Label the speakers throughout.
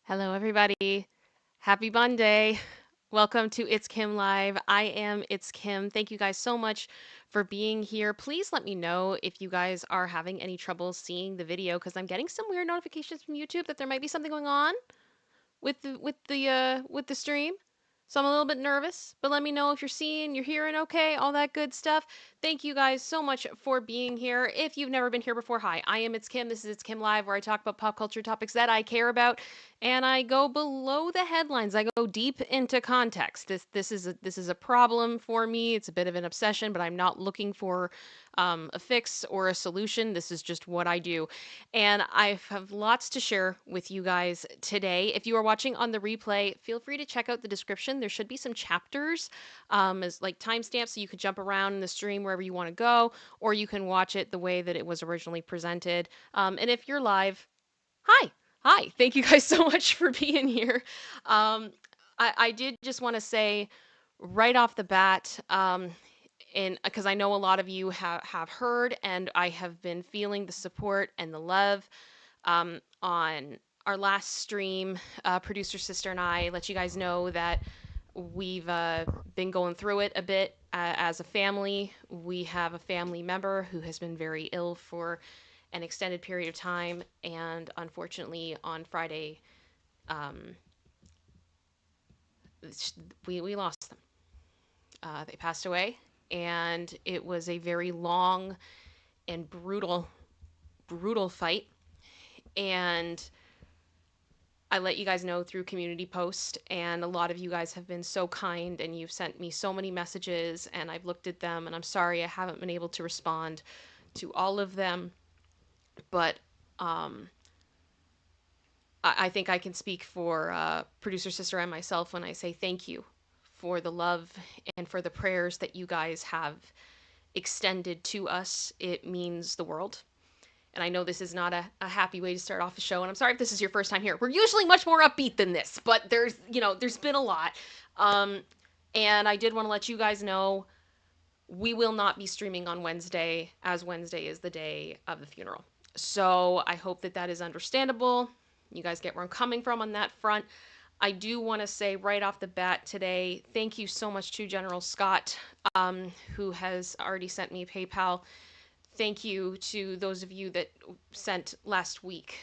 Speaker 1: Hello, everybody. Happy Monday. Welcome to ItsKim Live. I am ItsKim. Thank you guys so much for being here. Please let me know if you guys are having any trouble seeing the video because I'm getting some weird notifications from YouTube that there might be something going on with the stream. So I'm a little bit nervous, but let me know if you're seeing, you're hearing okay, all that good stuff. Thank you guys so much for being here. If you've never been here before, hi, I am It's Kim. This is It's Kim Live, where I talk about pop culture topics that I care about, and I go below the headlines. I go deep into context. This is a problem for me. It's a bit of an obsession, but I'm not looking for a fix or a solution. This is just what I do. And I have lots to share with you guys today. If you are watching on the replay, feel free to check out the description. There should be some chapters as like timestamps so you can jump around in the stream wherever you want to go, or you can watch it the way that it was originally presented. And if you're live, hi. Hi. Thank you guys so much for being here. I did just want to say right off the bat, and because I know a lot of you have heard, and I have been feeling the support and the love on our last stream. Producer sister and I let you guys know that we've been going through it a bit as a family. We have a family member who has been very ill for an extended period of time, and unfortunately, on Friday, um, we lost them. They passed away, and it was a very long and brutal fight. And I let you guys know through community post, and a lot of you guys have been so kind, and you've sent me so many messages, and I've looked at them, and I'm sorry I haven't been able to respond to all of them, but um, I think I can speak for producer sister and myself when I say thank you for the love and for the prayers that you guys have extended to us. It means the world. And I know this is not a happy way to start off a show, and I'm sorry if this is your first time here. We're usually much more upbeat than this, but there's been a lot. Um, and I did want to let you guys know we will not be streaming on Wednesday, as Wednesday is the day of the funeral. So I hope that that is understandable. You guys get where I'm coming from on that front. I do want to say right off the bat today, thank you so much to General Scott, who has already sent me PayPal. Thank you to those of you that sent last week.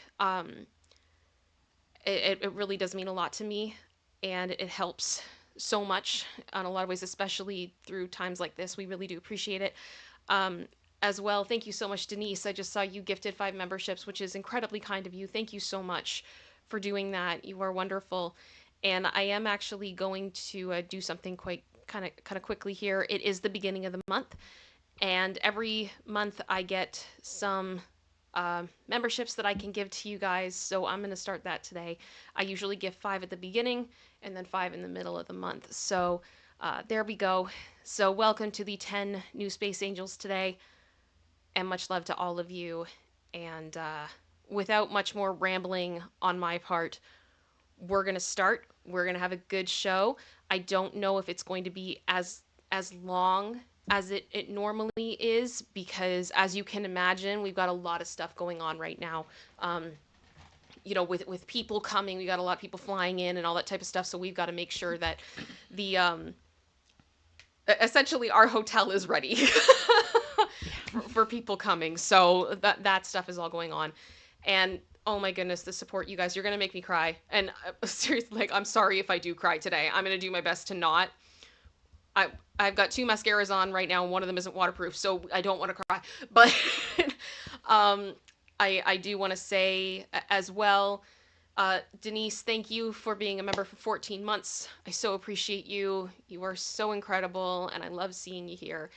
Speaker 1: It really does mean a lot to me, and it helps so much in a lot of ways, especially through times like this. We really do appreciate it. As well, thank you so much, Denise. I just saw you gifted 5 memberships, which is incredibly kind of you. Thank you so much for doing that. You are wonderful. And I am actually going to do something quite kind of quickly here. It is the beginning of the month, and every month I get some memberships that I can give to you guys. So I'm going to start that today. I usually give 5 at the beginning and then 5 in the middle of the month. So there we go. So welcome to the 10 new Space Angels today, and much love to all of you. And without much more rambling on my part, we're going to start. We're going to have a good show. I don't know if it's going to be as long as it normally is, because as you can imagine, we've got a lot of stuff going on right now. With people coming, we got a lot of people flying in and all that type of stuff. So we've got to make sure that the essentially our hotel is ready for people coming. So that stuff is all going on. And oh my goodness, the support, you guys, you're gonna make me cry. And seriously, like, I'm sorry if I do cry today. I'm gonna do my best to not. I've got 2 mascaras on right now, and one of them isn't waterproof, so I don't want to cry. But I do want to say as well, Denise, thank you for being a member for 14 months. I so appreciate you. You are so incredible, and I love seeing you here.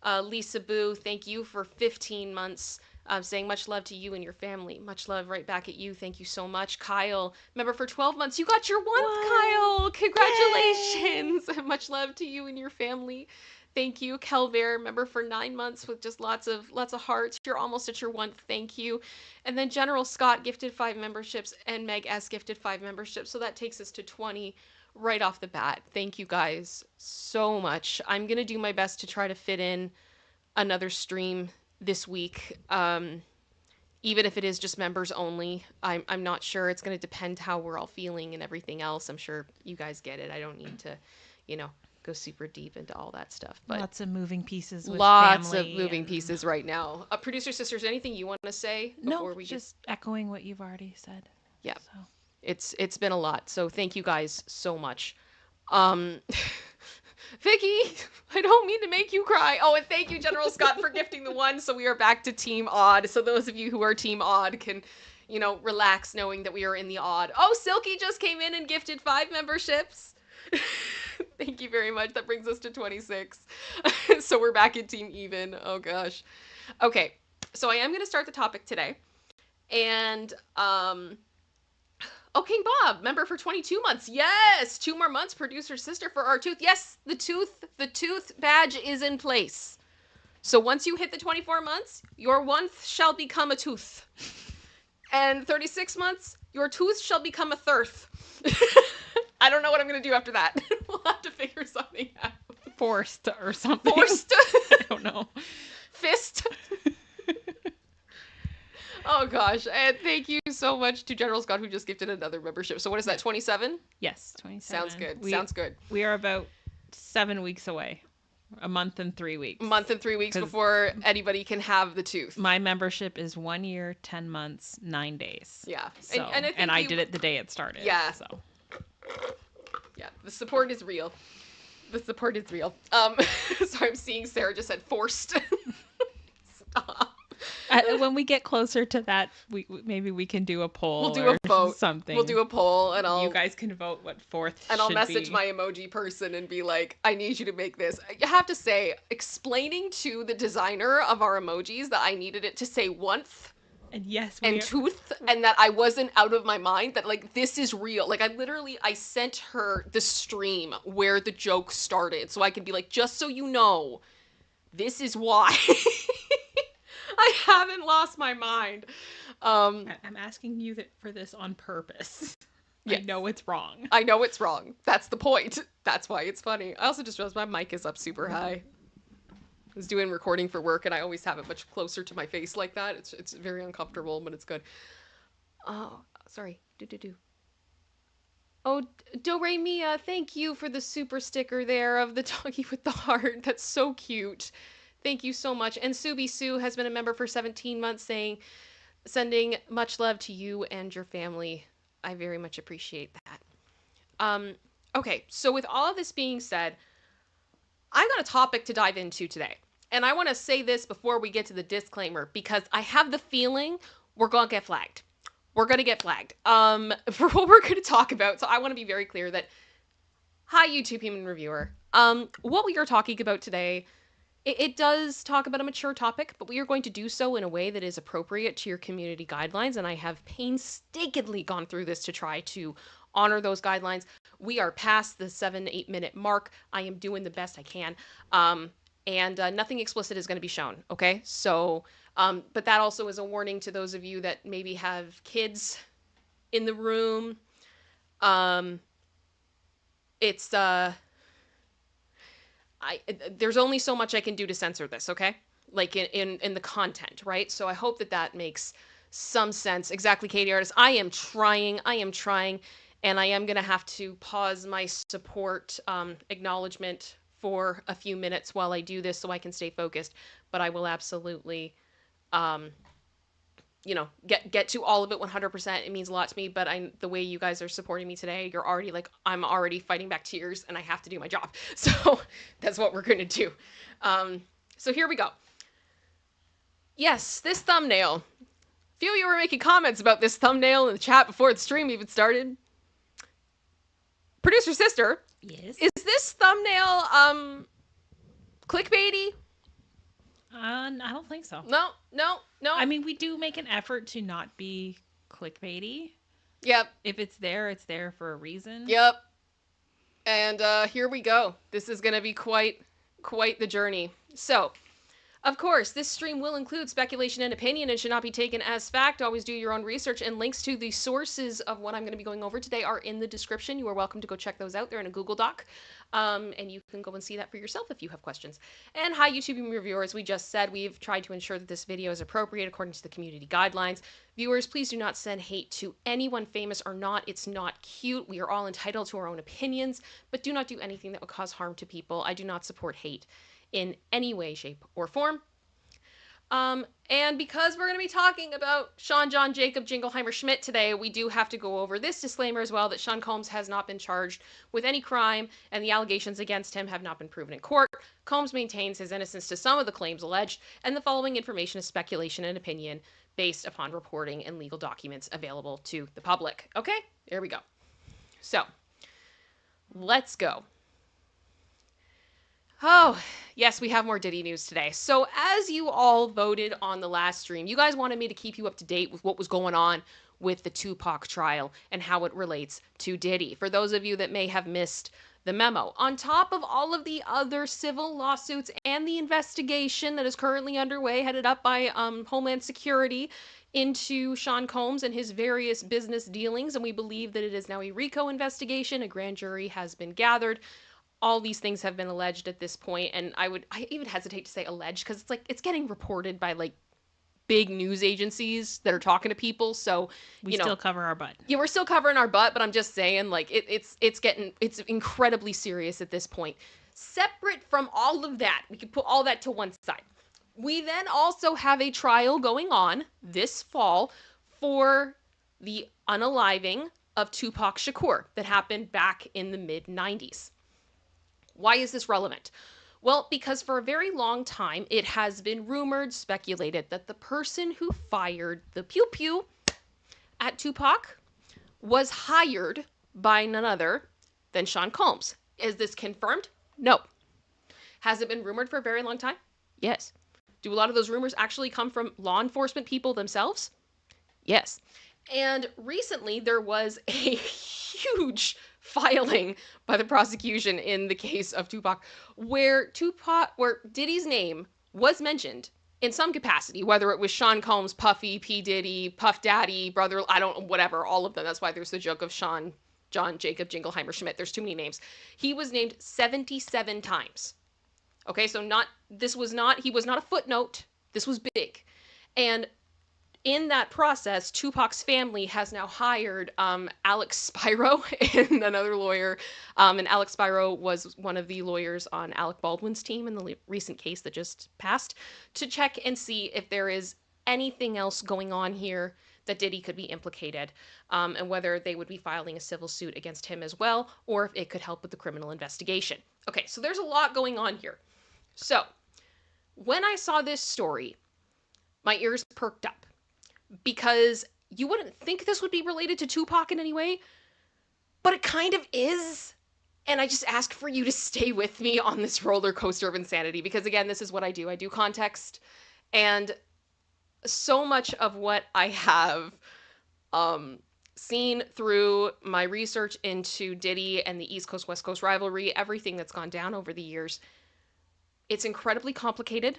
Speaker 1: Lisa Boo, thank you for 15 months. Saying much love to you and your family. Much love right back at you. Thank you so much. Kyle, member for 12 months. You got your 1th, Kyle. Congratulations. Much love to you and your family. Thank you. Kelver, member for 9 months with just lots of hearts. You're almost at your 1th. Thank you. And then General Scott gifted 5 memberships, and Meg S gifted 5 memberships. So that takes us to 20 right off the bat. Thank you guys so much. I'm going to do my best to try to fit in another stream this week. even if it is just members only. I'm not sure. It's going to depend how we're all feeling and everything else. I'm sure you guys get it. I don't need to, go super deep into all that stuff. But
Speaker 2: lots of moving pieces with
Speaker 1: lots
Speaker 2: family
Speaker 1: of moving pieces right now. Producer sisters, anything you want to say before we
Speaker 2: just echoing what you've already said.
Speaker 1: Yeah.
Speaker 2: So.
Speaker 1: It's been a lot. So thank you guys so much. Vicky, I don't mean to make you cry. Oh, and thank you, General Scott, for gifting the one. So we are back to Team Odd. So those of you who are Team Odd can, relax knowing that we are in the odd. Oh, Silky just came in and gifted 5 memberships. Thank you very much. That brings us to 26. So we're back in Team Even. Oh, gosh. Okay. So I am going to start the topic today. And, oh, King Bob, member for 22 months. Yes, 2 more months, producer sister for our tooth. Yes, the tooth badge is in place. So once you hit the 24 months, your one shall become a tooth. And 36 months, your tooth shall become a thirth. I don't know what I'm going to do after that. We'll have to figure something out.
Speaker 2: Forced or something.
Speaker 1: Forced?
Speaker 2: I don't know.
Speaker 1: Fist? Oh, gosh. And thank you so much to General Scott, who just gifted another membership. So what is that, 27?
Speaker 2: Yes, 27.
Speaker 1: Sounds good. Sounds good.
Speaker 2: We are about 7 weeks away. A month and 3 weeks.
Speaker 1: A month and 3 weeks before anybody can have the tooth.
Speaker 2: My membership is 1 year, 10 months, 9 days.
Speaker 1: Yeah.
Speaker 2: So, and I did it the day it started.
Speaker 1: Yeah.
Speaker 2: So.
Speaker 1: Yeah, the support is real. The support is real. So I'm seeing Sarah just said forced. Stop.
Speaker 2: When we get closer to that, maybe we can do a poll.
Speaker 1: We'll do a vote.
Speaker 2: Something.
Speaker 1: We'll do a poll, and
Speaker 2: you guys can vote what fourth.
Speaker 1: And I'll message my emoji person and be like, "I need you to make this." I have to say, explaining to the designer of our emojis that I needed it to say once.
Speaker 2: And yes,
Speaker 1: and tooth, and that I wasn't out of my mind, that like this is real. Like I sent her the stream where the joke started, so I could be like, just so you know, this is why. I haven't lost my mind.
Speaker 2: I'm asking you for this on purpose. Yes. I know it's wrong.
Speaker 1: I know it's wrong. That's the point. That's why it's funny. I also just realized my mic is up super high. I was doing recording for work, and I always have it much closer to my face like that. It's very uncomfortable, but it's good. Oh, sorry. Oh, Do Re Mia, thank you for the super sticker there of the doggy with the heart. That's so cute. Thank you so much. And Subi Sue has been a member for 17 months, sending much love to you and your family. I very much appreciate that. Okay, so with all of this being said, I got a topic to dive into today. And I want to say this before we get to the disclaimer, because I have the feeling we're going to get flagged. We're going to get flagged for what we're going to talk about. So I want to be very clear that, hi, YouTube human reviewer. What we are talking about today, it does talk about a mature topic, but we are going to do so in a way that is appropriate to your community guidelines. And I have painstakingly gone through this to try to honor those guidelines. We are past the 7-8 minute mark. I am doing the best I can. And nothing explicit is going to be shown. Okay. So, but that also is a warning to those of you that maybe have kids in the room. There's only so much I can do to censor this, okay? Like in the content, right? So I hope that makes some sense. Exactly, Katie Artist. I am trying, and I am going to have to pause my support acknowledgement for a few minutes while I do this so I can stay focused. But I will absolutely, get to all of it 100%. It means a lot to me, but the way you guys are supporting me today, you're already like, I'm already fighting back tears and I have to do my job. So that's what we're going to do. So here we go. Yes, this thumbnail. A few of you were making comments about this thumbnail in the chat before the stream even started. Producer sister.
Speaker 2: Yes.
Speaker 1: Is this thumbnail, clickbaity?
Speaker 2: I don't think so.
Speaker 1: No.
Speaker 2: I mean, we do make an effort to not be clickbaity.
Speaker 1: Yep.
Speaker 2: If it's there for a reason.
Speaker 1: Yep. And here we go. This is going to be quite the journey. So, Of course, this stream will include speculation and opinion and should not be taken as fact. Always do your own research, and links to the sources of what I'm going to be going over today are in the description. You are welcome to go check those out. They're in a Google Doc, and you can go and see that for yourself if you have questions. And hi, YouTube reviewers. We just said we've tried to ensure that this video is appropriate according to the community guidelines. Viewers, please do not send hate to anyone, famous or not. It's not cute. We are all entitled to our own opinions, but do not do anything that would cause harm to people. I do not support hate in any way, shape, or form. And because we're going to be talking about John Jacob Jingleheimer Schmidt today, we do have to go over this disclaimer as well, that Sean Combs has not been charged with any crime and the allegations against him have not been proven in court. Combs maintains his innocence to some of the claims alleged, and the following information is speculation and opinion based upon reporting and legal documents available to the public. Okay, there we go. So, let's go. Oh, yes, we have more Diddy news today. So as you all voted on the last stream, you guys wanted me to keep you up to date with what was going on with the Tupac trial and how it relates to Diddy. For those of you that may have missed the memo, on top of all of the other civil lawsuits and the investigation that is currently underway, headed up by Homeland Security, into Sean Combs and his various business dealings, and we believe that it is now a RICO investigation. A grand jury has been gathered. All these things have been alleged at this point, and I even hesitate to say alleged because it's like it's getting reported by like big news agencies that are talking to people. So
Speaker 2: we still cover our butt.
Speaker 1: Yeah, we're still covering our butt, but I'm just saying, like it's incredibly serious at this point. Separate from all of that, we can put all that to one side. We then also have a trial going on this fall for the unaliving of Tupac Shakur that happened back in the mid-90s. Why is this relevant? Well, because for a very long time, it has been rumored, speculated, that the person who fired the pew-pew at Tupac was hired by none other than Sean Combs. Is this confirmed? No. Has it been rumored for a very long time? Yes. Do a lot of those rumors actually come from law enforcement people themselves? Yes. And recently there was a huge filing by the prosecution in the case of Tupac where Diddy's name was mentioned in some capacity, whether it was Sean Combs, Puffy, P. Diddy, Puff Daddy, brother, I don't know, whatever, all of them. That's why there's the joke of John Jacob Jingleheimer Schmidt. There's too many names. He was named 77 times. Okay, so he was not a footnote. This was big. And in that process, Tupac's family has now hired Alex Spiro and another lawyer. And Alex Spiro was one of the lawyers on Alec Baldwin's team in the recent case that just passed, to check and see if there is anything else going on here that Diddy could be implicated, and whether they would be filing a civil suit against him as well, or if it could help with the criminal investigation. Okay, so there's a lot going on here. So when I saw this story, my ears perked up. Because you wouldn't think this would be related to Tupac in any way, but it kind of is. And I just ask for you to stay with me on this roller coaster of insanity, because again, this is what I do. I do context, and so much of what I have seen through my research into Diddy and the East Coast West Coast rivalry, everything that's gone down over the years, it's incredibly complicated.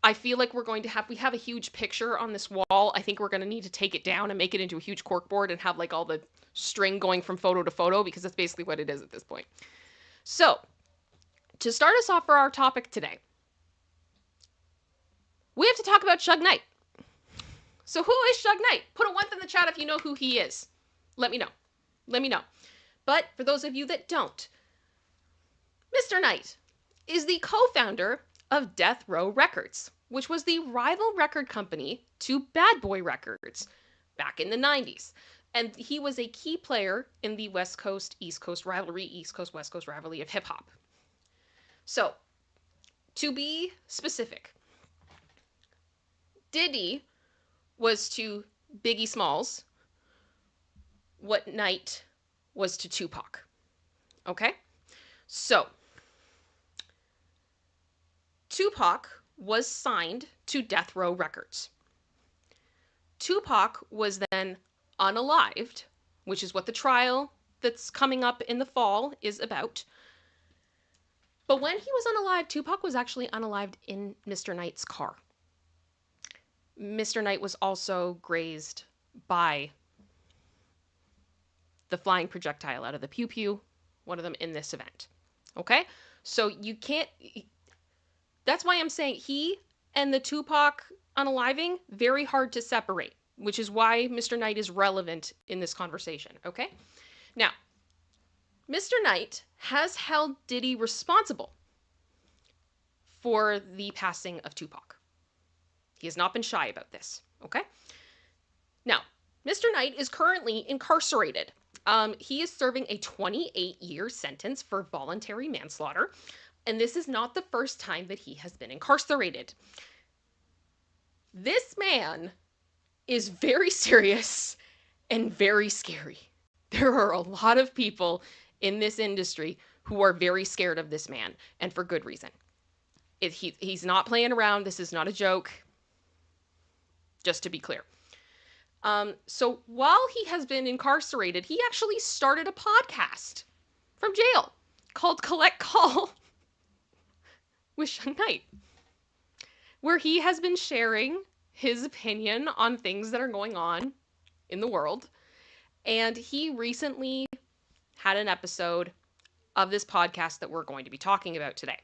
Speaker 1: I feel like we have a huge picture on this wall. I think we're going to need to take it down and make it into a huge corkboard and have like all the string going from photo to photo, because that's basically what it is at this point. So, to start us off for our topic today, we have to talk about Suge Knight. So who is Suge Knight? Put a 1 in the chat if you know who he is. Let me know. Let me know. But for those of you that don't, Mr. Knight is the co-founder of Death Row Records, which was the rival record company to Bad Boy Records back in the 90s. And he was a key player in the West Coast, East Coast rivalry, East Coast, West Coast rivalry of hip-hop. So, to be specific, Diddy was to Biggie Smalls what Knight was to Tupac. Okay? So, Tupac was signed to Death Row Records. Tupac was then unalived, which is what the trial that's coming up in the fall is about. But when he was unalived, Tupac was actually unalived in Mr. Knight's car. Mr. Knight was also grazed by the flying projectile out of the pew pew, one of them in this event. Okay? So you can't. That's why I'm saying he and the Tupac unaliving, very hard to separate, which is why Mr. Knight is relevant in this conversation. Okay? Now, Mr. Knight has held Diddy responsible for the passing of Tupac. He has not been shy about this. Okay? Now, Mr. Knight is currently incarcerated. He is serving a 28-year sentence for voluntary manslaughter, and this is not the first time that he has been incarcerated. This man is very serious and very scary. There are a lot of people in this industry who are very scared of this man, and for good reason. He's not playing around. This is not a joke. Just to be clear. So while he has been incarcerated, he actually started a podcast from jail called Collect Call with Suge Knight, where he has been sharing his opinion on things that are going on in the world. And he recently had an episode of this podcast that we're going to be talking about today.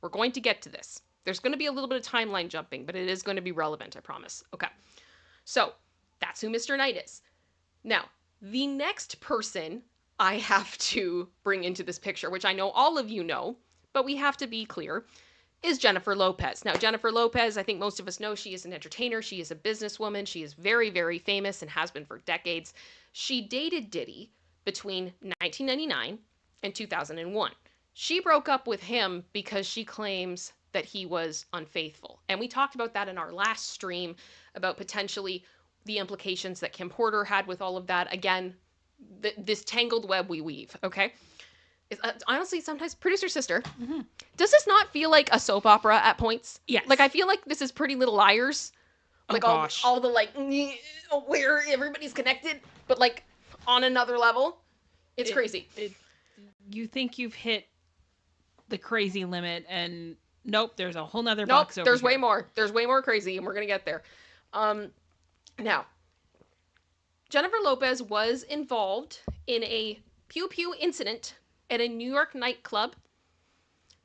Speaker 1: We're going to get to this. There's going to be a little bit of timeline jumping, but it is going to be relevant, I promise. Okay. So that's who Mr. Knight is. Now, the next person I have to bring into this picture, which I know all of you know, but we have to be clear, is Jennifer Lopez. Now, Jennifer Lopez, I think most of us know, she is an entertainer. She is a businesswoman. She is very, very famous and has been for decades. She dated Diddy between 1999 and 2001. She broke up with him because she claims that he was unfaithful. And we talked about that in our last stream about potentially the implications that Kim Porter had with all of that. Again, this tangled web we weave, okay? Honestly, sometimes producer sister, does this not feel like a soap opera at points?
Speaker 2: Yes.
Speaker 1: Like, I feel like this is Pretty Little Liars. Like, all the like, where everybody's connected, but like on another level. It's crazy.
Speaker 2: You think you've hit the crazy limit, and nope, there's a whole nother box over
Speaker 1: there's
Speaker 2: here.
Speaker 1: way more. There's way more crazy, and we're going to get there. Now, Jennifer Lopez was involved in a pew-pew incident at a New York nightclub.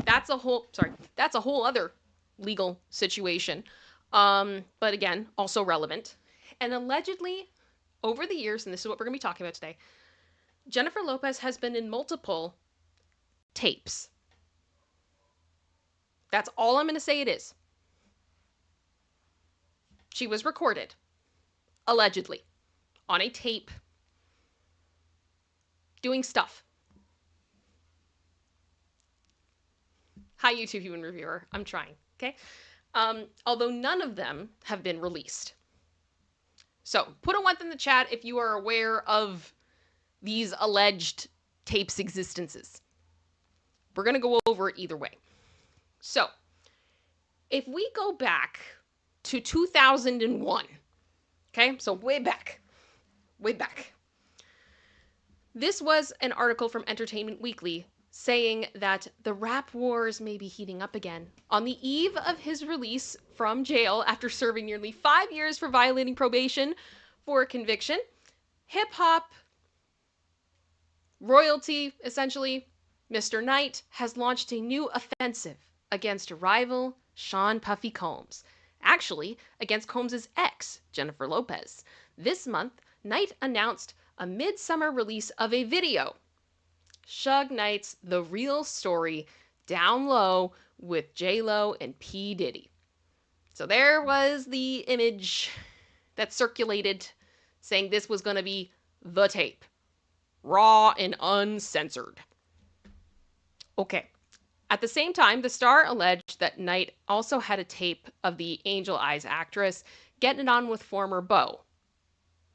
Speaker 1: That's a whole other legal situation. But again, also relevant. And allegedly, over the years, and this is what we're going to be talking about today, Jennifer Lopez has been in multiple tapes. That's all I'm going to say it is. She was recorded, allegedly, on a tape, doing stuff. Hi, YouTube human reviewer. I'm trying, okay? Although none of them have been released. So put a 1 in the chat if you are aware of these alleged tapes' existences. We're going to go over it either way. So if we go back to 2001, okay? So way back. This was an article from Entertainment Weekly saying that the rap wars may be heating up again. On the eve of his release from jail after serving nearly 5 years for violating probation for a conviction, hip-hop royalty, essentially, Mr. Knight has launched a new offensive against rival Sean Puffy Combs. Actually, against Combs' ex, Jennifer Lopez. This month, Knight announced a midsummer release of a video. Suge Knight's The Real Story, Down Low with J-Lo and P. Diddy. So there was the image that circulated saying this was going to be the tape. Raw and uncensored. Okay. At the same time, the Star alleged that Knight also had a tape of the Angel Eyes actress getting it on with former beau,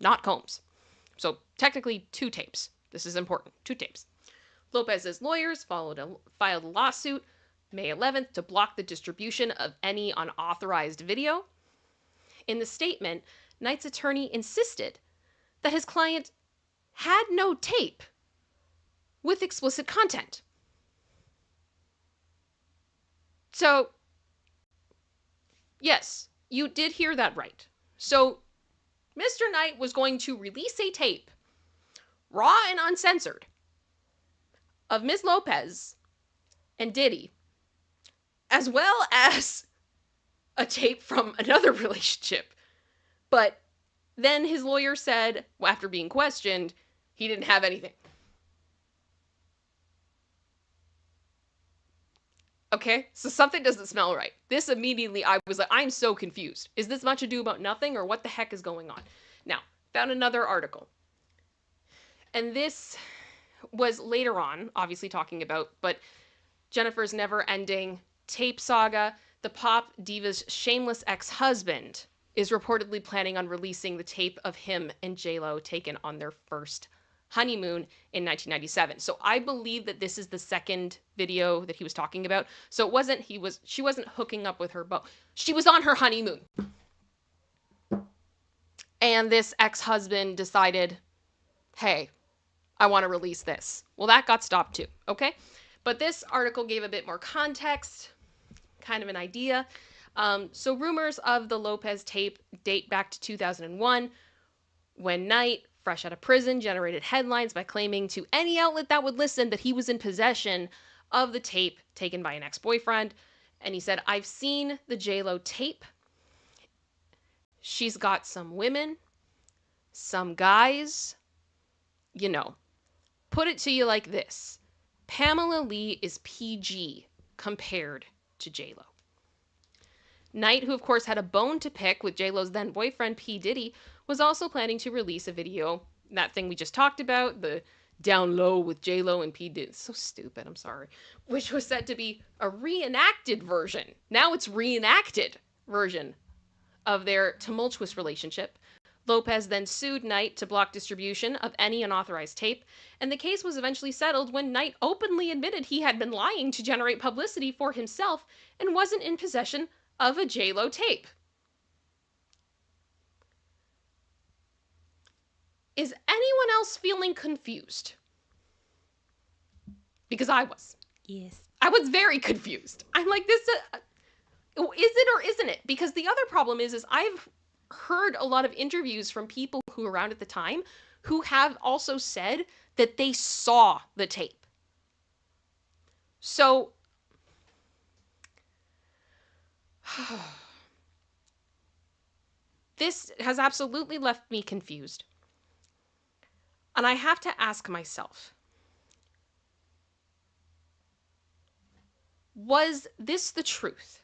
Speaker 1: not Combs. So technically 2 tapes. This is important. 2 tapes. Lopez's lawyers filed a lawsuit May 11th to block the distribution of any unauthorized video. In the statement, Knight's attorney insisted that his client had no tape with explicit content. So, yes, you did hear that right. So, Mr. Knight was going to release a tape, raw and uncensored, of Ms. Lopez and Diddy, as well as a tape from another relationship. But then his lawyer said, after being questioned, he didn't have anything. Okay, so something doesn't smell right. This immediately, I was like, I'm so confused. Is this much ado about nothing, or what the heck is going on? Now, found another article. And this was later on, obviously talking about, but Jennifer's never-ending tape saga. The pop diva's shameless ex-husband is reportedly planning on releasing the tape of him and J-Lo taken on their first honeymoon in 1997. So I believe that this is the second video that he was talking about. So it wasn't she wasn't hooking up with her beau. She was on her honeymoon. And this ex-husband decided, "Hey, I want to release this." Well, that got stopped too, okay? But this article gave a bit more context, kind of an idea. So rumors of the Lopez tape date back to 2001, when Knight, fresh out of prison, generated headlines by claiming to any outlet that would listen that he was in possession of the tape taken by an ex-boyfriend. And he said, "I've seen the J-Lo tape. She's got some women, some guys, you know. Put it to you like this. Pamela Lee is PG compared to J-Lo." Knight, who of course had a bone to pick with J-Lo's then boyfriend P. Diddy, was also planning to release a video, that thing we just talked about, the down low with J-Lo and P. Diddy. It's so stupid, I'm sorry. Which was said to be a reenacted version. Now it's reenacted version of their tumultuous relationship. Lopez then sued Knight to block distribution of any unauthorized tape, and the case was eventually settled when Knight openly admitted he had been lying to generate publicity for himself and wasn't in possession of a J-Lo tape. Is anyone else feeling confused? Because I was.
Speaker 2: Yes.
Speaker 1: I was very confused. I'm like, this, is it or isn't it? Because the other problem is I've heard a lot of interviews from people who were around at the time who have also said that they saw the tape. So, this has absolutely left me confused. And I have to ask myself, was this the truth?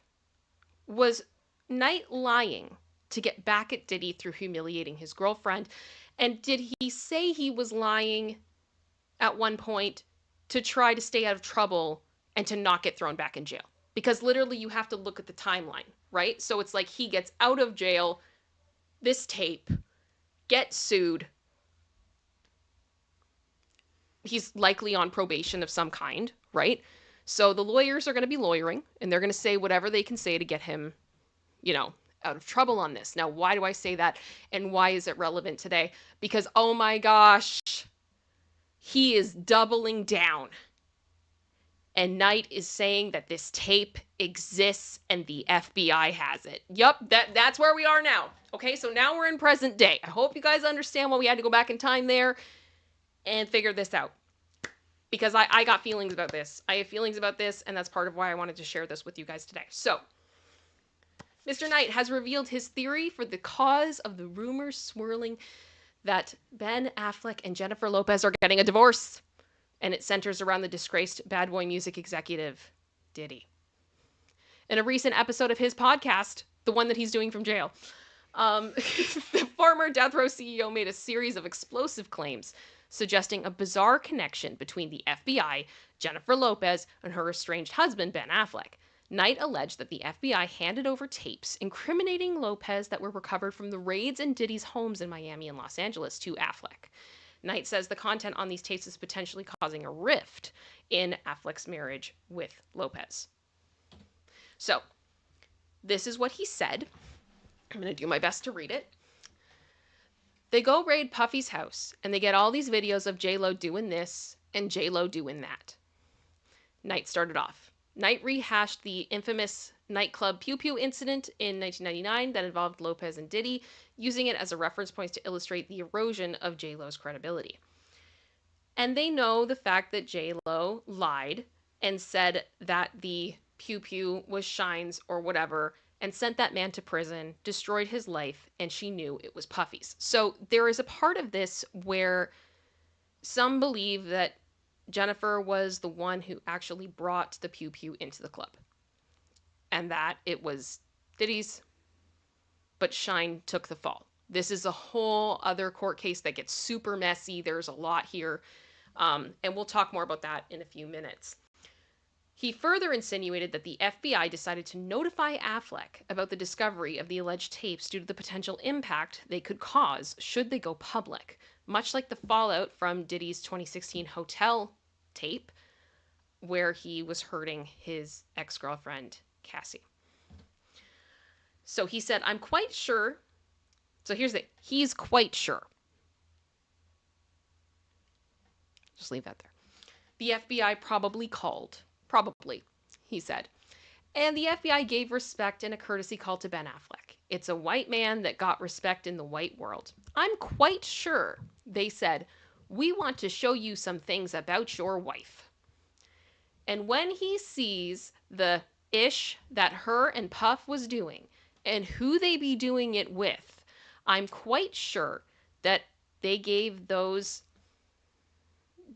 Speaker 1: Was Knight lying to get back at Diddy through humiliating his girlfriend? And did he say he was lying at one point to try to stay out of trouble and to not get thrown back in jail? Because literally you have to look at the timeline, right? So it's like he gets out of jail, this tape, gets sued. He's likely on probation of some kind, right? So the lawyers are going to be lawyering, and they're going to say whatever they can say to get him, out of trouble on this. Now, why do I say that, and why is it relevant today? Because, oh my gosh, he is doubling down. And Knight is saying that this tape exists and the FBI has it. Yup, that's where we are now. Okay, so now we're in present day. I hope you guys understand why we had to go back in time there and figure this out. Because I got feelings about this. I have feelings about this, and that's part of why I wanted to share this with you guys today. So, Mr. Knight has revealed his theory for the cause of the rumors swirling that Ben Affleck and Jennifer Lopez are getting a divorce. And it centers around the disgraced Bad Boy music executive, Diddy. In a recent episode of his podcast, the one that he's doing from jail, the former Death Row CEO made a series of explosive claims suggesting a bizarre connection between the FBI, Jennifer Lopez, and her estranged husband, Ben Affleck. Knight alleged that the FBI handed over tapes incriminating Lopez that were recovered from the raids in Diddy's homes in Miami and Los Angeles to Affleck. Knight says the content on these tapes is potentially causing a rift in Affleck's marriage with Lopez. So, this is what he said. I'm going to do my best to read it. They go raid Puffy's house, and they get all these videos of J-Lo doing this and J-Lo doing that. Knight started off. Knight rehashed the infamous nightclub Pew Pew incident in 1999 that involved Lopez and Diddy, using it as a reference point to illustrate the erosion of J-Lo's credibility. And they know the fact that J-Lo lied and said that the Pew Pew was Shine's or whatever, and sent that man to prison, destroyed his life, and she knew it was Puffy's. So there is a part of this where some believe that Jennifer was the one who actually brought the Pew Pew into the club, and that it was Diddy's, but Shine took the fall. This is a whole other court case that gets super messy. There's a lot here, and we'll talk more about that in a few minutes. He further insinuated that the FBI decided to notify Affleck about the discovery of the alleged tapes due to the potential impact they could cause should they go public, much like the fallout from Diddy's 2016 hotel tape, where he was hurting his ex-girlfriend, Cassie. So he said, I'm quite sure. So here's the he's quite sure. Just leave that there. The FBI probably called. Probably, he said. And the FBI gave respect and a courtesy call to Ben Affleck. It's a white man that got respect in the white world. I'm quite sure, they said, we want to show you some things about your wife. And when he sees the ish that her and Puff was doing and who they be doing it with, I'm quite sure that they gave those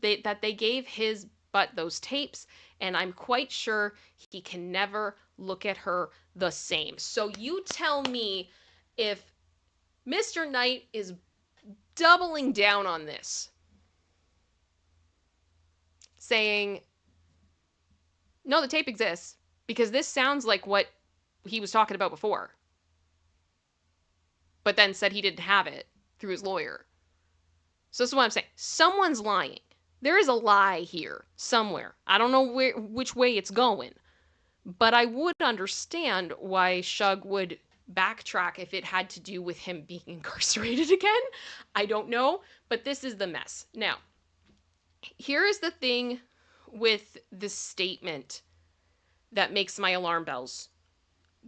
Speaker 1: that they gave his butt those tapes, and I'm quite sure he can never look at her the same. So you tell me if Mr. Knight is doubling down on this, saying, no, the tape exists, because this sounds like what he was talking about before, but then said he didn't have it through his lawyer. So this is what I'm saying. Someone's lying. There is a lie here somewhere. I don't know which way it's going, but I would understand why Suge would backtrack if it had to do with him being incarcerated again. I don't know, but this is the mess. Now, here is the thing with this statement that makes my alarm bells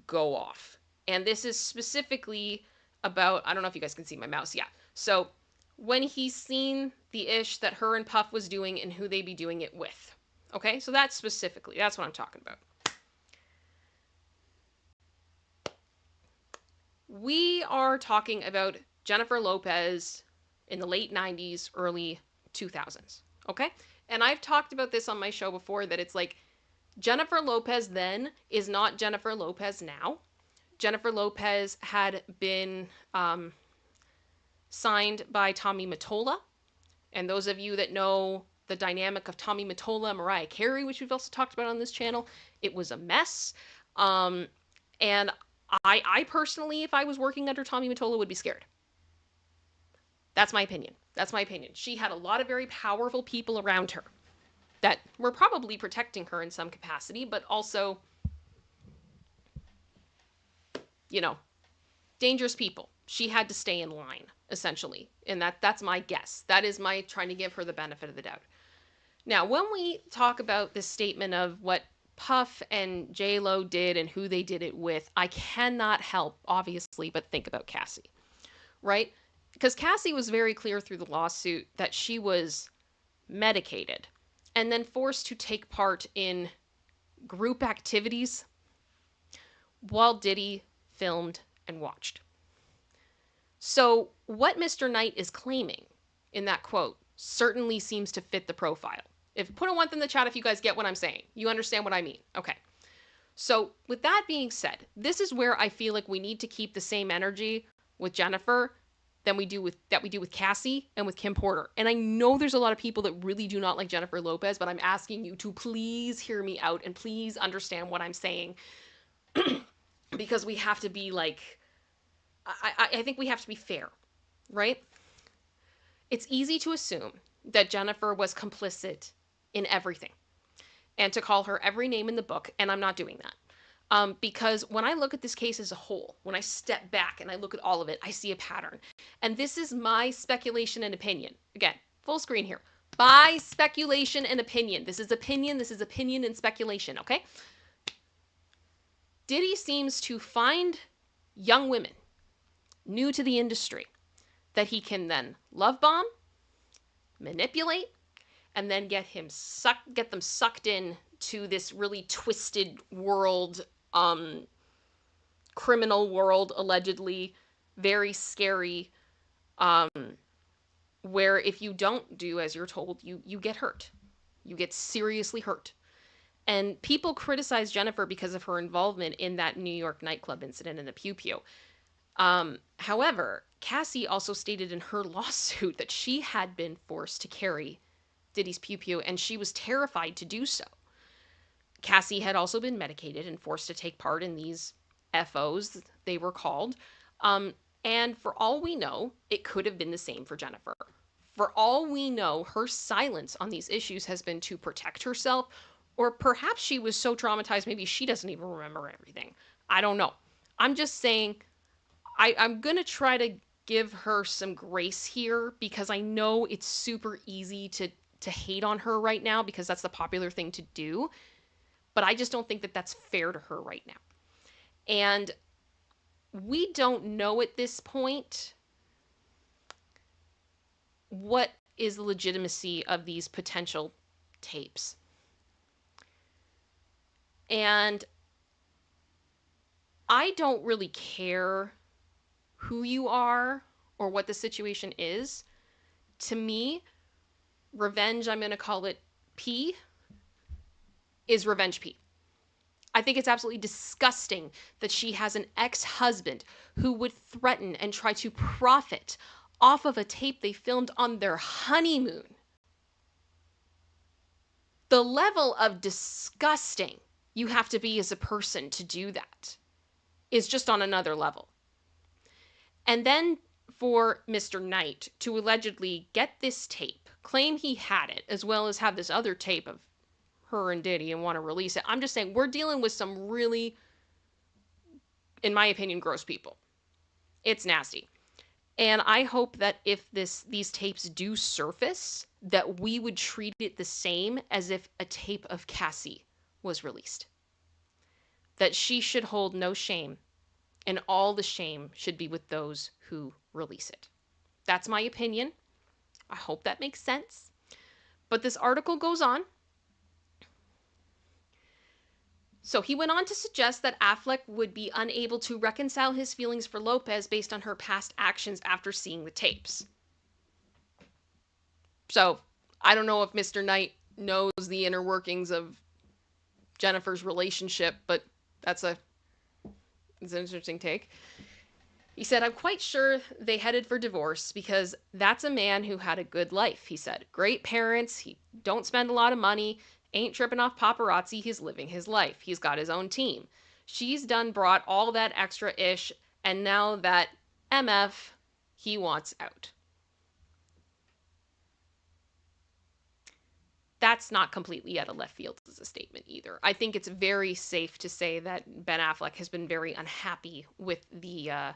Speaker 1: go off. And this is specifically about, I don't know if you guys can see my mouse. Yeah. So when he's seen the ish that her and Puff was doing and who they be doing it with. Okay, so that's specifically, that's what I'm talking about. We are talking about Jennifer Lopez in the late 90s, early 2000s. Okay, and I've talked about this on my show before, that it's like Jennifer Lopez then is not Jennifer Lopez now. Jennifer Lopez had been signed by Tommy Mottola. And those of you that know the dynamic of Tommy Mottola and Mariah Carey, which we've also talked about on this channel, it was a mess. And I personally, if I was working under Tommy Mottola, would be scared. That's my opinion. That's my opinion. She had a lot of very powerful people around her that were probably protecting her in some capacity, but also, you know, dangerous people. She had to stay in line, essentially. And that's my guess. That is my trying to give her the benefit of the doubt. Now, when we talk about this statement of what Puff and J-Lo did and who they did it with, I cannot help, obviously, but think about Cassie, right? Because Cassie was very clear through the lawsuit that she was medicated and then forced to take part in group activities while Diddy filmed and watched. So what Mr. Knight is claiming in that quote certainly seems to fit the profile. If put a 1 in the chat if you guys get what I'm saying. You understand what I mean. Okay. So with that being said, this is where I feel like we need to keep the same energy with Jennifer than we do with Cassie and with Kim Porter. And I know there's a lot of people that really do not like Jennifer Lopez, but I'm asking you to please hear me out and please understand what I'm saying. Because we have to be like, I think we have to be fair, right? It's easy to assume that Jennifer was complicit in everything and to call her every name in the book, and I'm not doing that. Because when I look at this case as a whole, when I step back and I look at all of it, I see a pattern. And this is my speculation and opinion. Again, full screen here. By speculation and opinion. This is opinion and speculation, okay? Diddy seems to find young women new to the industry that he can then love bomb, manipulate, and then get them sucked in to this really twisted world, criminal world, allegedly very scary, where if you don't do as you're told, you get hurt. You get seriously hurt. And people criticize Jennifer because of her involvement in that New York nightclub incident in the Pew Pew. However, Cassie also stated in her lawsuit that she had been forced to carry Diddy's Pew Pew and she was terrified to do so. Cassie had also been medicated and forced to take part in these FOs, they were called. And for all we know, it could have been the same for Jennifer. For all we know, her silence on these issues has been to protect herself, or perhaps she was so traumatized, maybe she doesn't even remember everything. I don't know. I'm just saying, I'm going to try to give her some grace here because I know it's super easy to hate on her right now because that's the popular thing to do. But I just don't think that that's fair to her right now. And we don't know at this point what is the legitimacy of these potential tapes. And I don't really care who you are or what the situation is. To me, revenge, I'm going to call it P, is revenge P. I think it's absolutely disgusting that she has an ex-husband who would threaten and try to profit off of a tape they filmed on their honeymoon. The level of disgusting you have to be as a person to do that is just on another level. And then for Mr. Knight to allegedly get this tape, claim he had it, as well as have this other tape of her and Diddy and want to release it. I'm just saying we're dealing with some really, in my opinion, gross people. It's nasty. And I hope that if these tapes do surface, that we would treat it the same as if a tape of Cassie was released. That she should hold no shame, and all the shame should be with those who release it. That's my opinion. I hope that makes sense. But this article goes on. So he went on to suggest that Affleck would be unable to reconcile his feelings for Lopez based on her past actions after seeing the tapes. So I don't know if Mr. Knight knows the inner workings of Jennifer's relationship, but it's an interesting take. He said, I'm quite sure they headed for divorce because that's a man who had a good life, he said. Great parents, he don't spend a lot of money, ain't tripping off paparazzi, he's living his life. He's got his own team. She's done brought all that extra ish, and now that MF, he wants out. That's not completely out of left field as a statement either. I think it's very safe to say that Ben Affleck has been very unhappy with the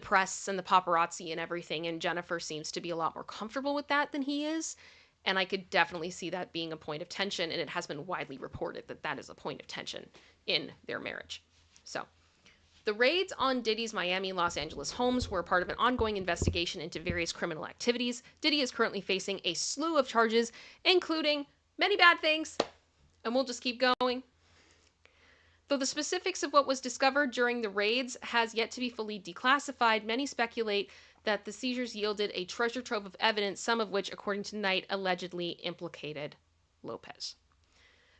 Speaker 1: press and the paparazzi and everything, and Jennifer seems to be a lot more comfortable with that than he is. And I could definitely see that being a point of tension, and it has been widely reported that that is a point of tension in their marriage. So, the raids on Diddy's Miami and Los Angeles homes were part of an ongoing investigation into various criminal activities. Diddy is currently facing a slew of charges, including many bad things, and we'll just keep going. Though the specifics of what was discovered during the raids has yet to be fully declassified, many speculate that the seizures yielded a treasure trove of evidence, some of which, according to Knight, allegedly implicated Lopez.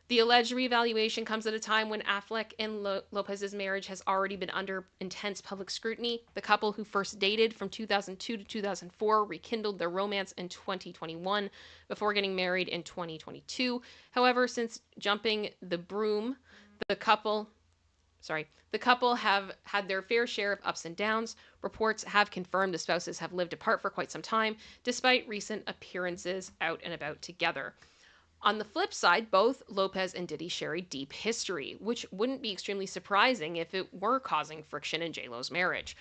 Speaker 1: The alleged reevaluation comes at a time when Affleck and Lopez's marriage has already been under intense public scrutiny. The couple, who first dated from 2002 to 2004, rekindled their romance in 2021 before getting married in 2022. However, since jumping the broom, the couple have had their fair share of ups and downs. Reports have confirmed the spouses have lived apart for quite some time, despite recent appearances out and about together. On the flip side, both Lopez and Diddy share a deep history, which wouldn't be extremely surprising if it were causing friction in J-Lo's marriage.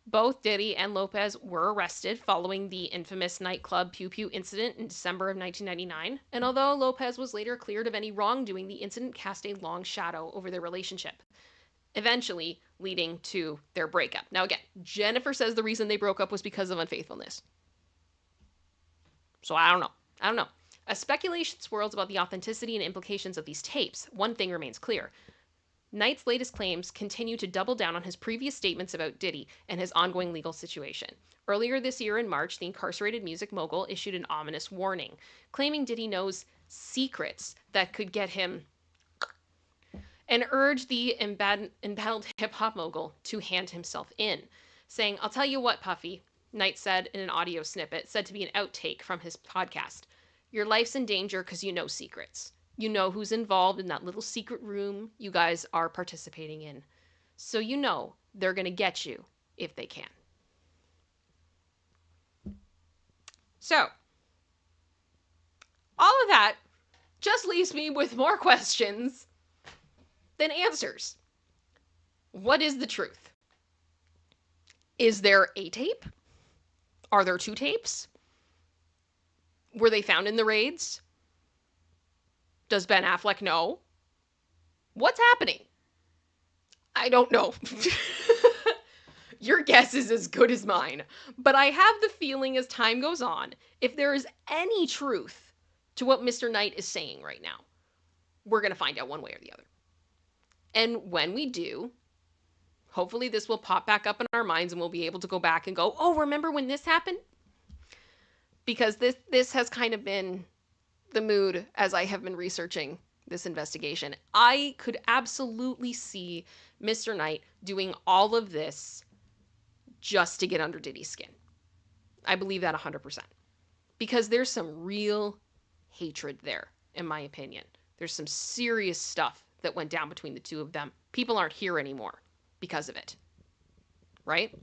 Speaker 1: Both Diddy and Lopez were arrested following the infamous nightclub Pew Pew incident in December of 1999, and although Lopez was later cleared of any wrongdoing, the incident cast a long shadow over their relationship, eventually leading to their breakup. Now again, Jennifer says the reason they broke up was because of unfaithfulness. So I don't know. As speculation swirls about the authenticity and implications of these tapes, one thing remains clear. Knight's latest claims continue to double down on his previous statements about Diddy and his ongoing legal situation. Earlier this year in March, the incarcerated music mogul issued an ominous warning, claiming Diddy knows secrets that could get him, and urged the embattled hip-hop mogul to hand himself in, saying, "I'll tell you what, Puffy," Knight said in an audio snippet, said to be an outtake from his podcast. "Your life's in danger because you know secrets. You know who's involved in that little secret room you guys are participating in. So you know they're going to get you if they can." So, all of that just leaves me with more questions than answers. What is the truth? Is there a tape? Are there two tapes? Were they found in the raids? Does Ben Affleck know? What's happening? I don't know. Your guess is as good as mine. But I have the feeling as time goes on, if there is any truth to what Mr. Knight is saying right now, we're going to find out one way or the other. And when we do, hopefully this will pop back up in our minds and we'll be able to go back and go, oh, remember when this happened? Because this has kind of been the mood as I have been researching this investigation. I could absolutely see Mr. Knight doing all of this just to get under Diddy's skin. I believe that 100%. Because there's some real hatred there, in my opinion. There's some serious stuff that went down between the two of them. People aren't here anymore because of it. Right?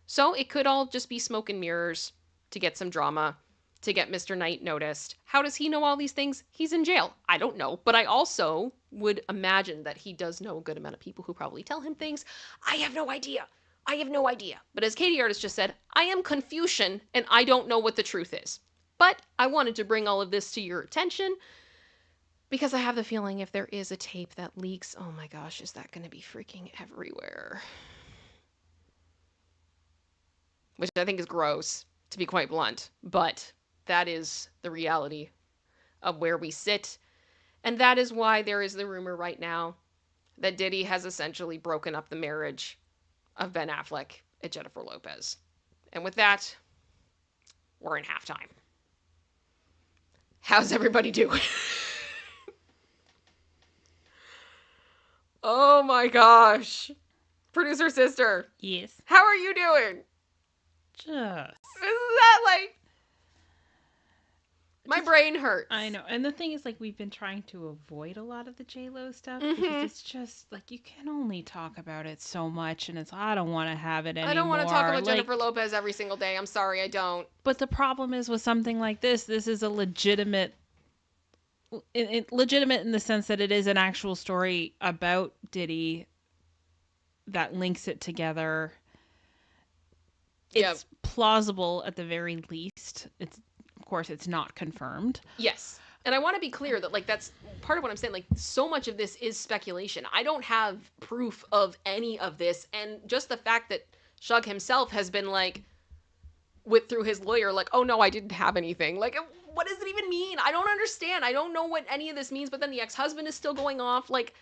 Speaker 1: So it could all just be smoke and mirrors to get some drama, to get Mr. Knight noticed. How does he know all these things? He's in jail. I don't know. But I also would imagine that he does know a good amount of people who probably tell him things. I have no idea. But as Katie Artist just said, I am Confucian and I don't know what the truth is. But I wanted to bring all of this to your attention because I have the feeling if there is a tape that leaks, oh my gosh, is that going to be freaking everywhere? Which I think is gross, to be quite blunt. But that is the reality of where we sit. And that is why there is the rumor right now that Diddy has essentially broken up the marriage of Ben Affleck and Jennifer Lopez. And with that, we're in halftime. How's everybody doing? Oh my gosh. Producer sister.
Speaker 2: Yes.
Speaker 1: How are you doing?
Speaker 2: Just.
Speaker 1: Isn't that like... My brain hurts.
Speaker 2: I know. And the thing is, like, we've been trying to avoid a lot of the J-Lo stuff because it's just, like, you can only talk about it so much, and it's, I don't want to have it anymore.
Speaker 1: I don't want to talk about Jennifer Lopez every single day. I'm sorry, I don't.
Speaker 2: But the problem is with something like this is a legitimate in the sense that it is an actual story about Diddy that links it together. It's plausible at the very least. Of course, it's not confirmed.
Speaker 1: Yes. And I want to be clear that, like, that's part of what I'm saying. Like, so much of this is speculation. I don't have proof of any of this. And just the fact that Suge himself has been, like, through his lawyer, like, oh, no, I didn't have anything. Like, what does it even mean? I don't understand. I don't know what any of this means. But then the ex-husband is still going off. Like,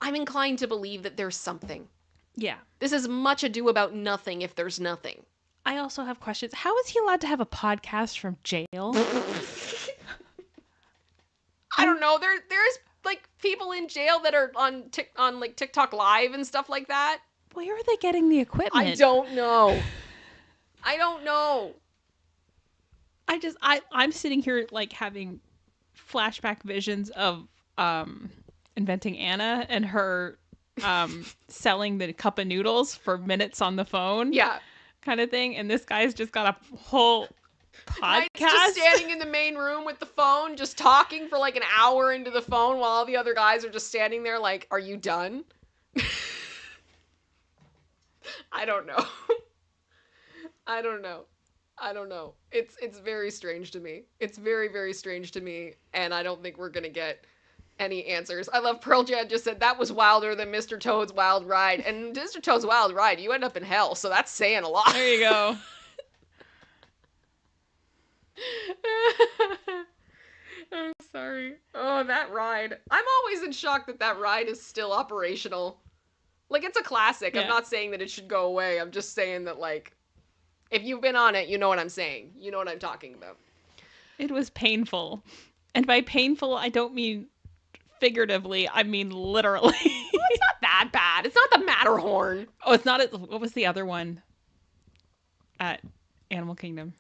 Speaker 1: I'm inclined to believe that there's something.
Speaker 2: Yeah.
Speaker 1: This is much ado about nothing if there's nothing.
Speaker 2: I also have questions. How is he allowed to have a podcast from jail?
Speaker 1: I don't know. There's like people in jail that are on like TikTok Live and stuff like that.
Speaker 2: Where are they getting the equipment?
Speaker 1: I don't know.
Speaker 2: I'm sitting here like having flashback visions of Inventing Anna and her selling the cup of noodles for minutes on the phone.
Speaker 1: Yeah.
Speaker 2: Kind of thing, and this guy's just got a whole podcast.
Speaker 1: Just standing in the main room with the phone, just talking for like an hour into the phone while all the other guys are just standing there like, are you done? I don't know. I don't know. I don't know. It's very strange to me. It's very, very strange to me, and I don't think we're gonna get any answers. I love Pearl Jam just said that was wilder than Mr. Toad's Wild Ride. And Mr. Toad's Wild Ride, you end up in hell, so that's saying a lot.
Speaker 2: There you go.
Speaker 1: I'm sorry. Oh, that ride. I'm always in shock that that ride is still operational. Like, it's a classic.
Speaker 2: Yeah.
Speaker 1: I'm not saying that it should go away. I'm just saying that, like, if you've been on it, you know what I'm saying. You know what I'm talking about.
Speaker 2: It was painful. And by painful, I don't mean figuratively, I mean literally.
Speaker 1: Well, it's not that bad. It's not the Matterhorn.
Speaker 2: Oh, it's not. What was the other one at Animal Kingdom?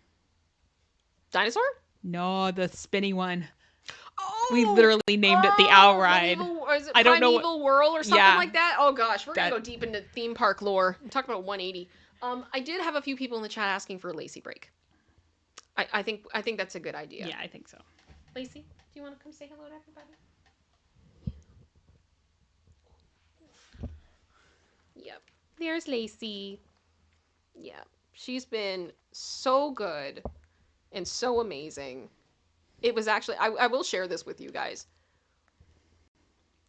Speaker 1: Dinosaur?
Speaker 2: No, the spinny one.
Speaker 1: Oh,
Speaker 2: We literally named it the Owl Ride.
Speaker 1: Is it
Speaker 2: I don't know
Speaker 1: Primeval Whirl or something
Speaker 2: Yeah.
Speaker 1: like that? Oh gosh, we're gonna
Speaker 2: That-
Speaker 1: go deep into theme park lore. I'm talking about 180. I did have a few people in the chat asking for a Lacey break. I think that's a good idea.
Speaker 2: Yeah, I think so.
Speaker 1: Lacey, do you want to come say hello to everybody? Yep. There's Lacey. Yeah. She's been so good and so amazing. It was actually, I will share this with you guys.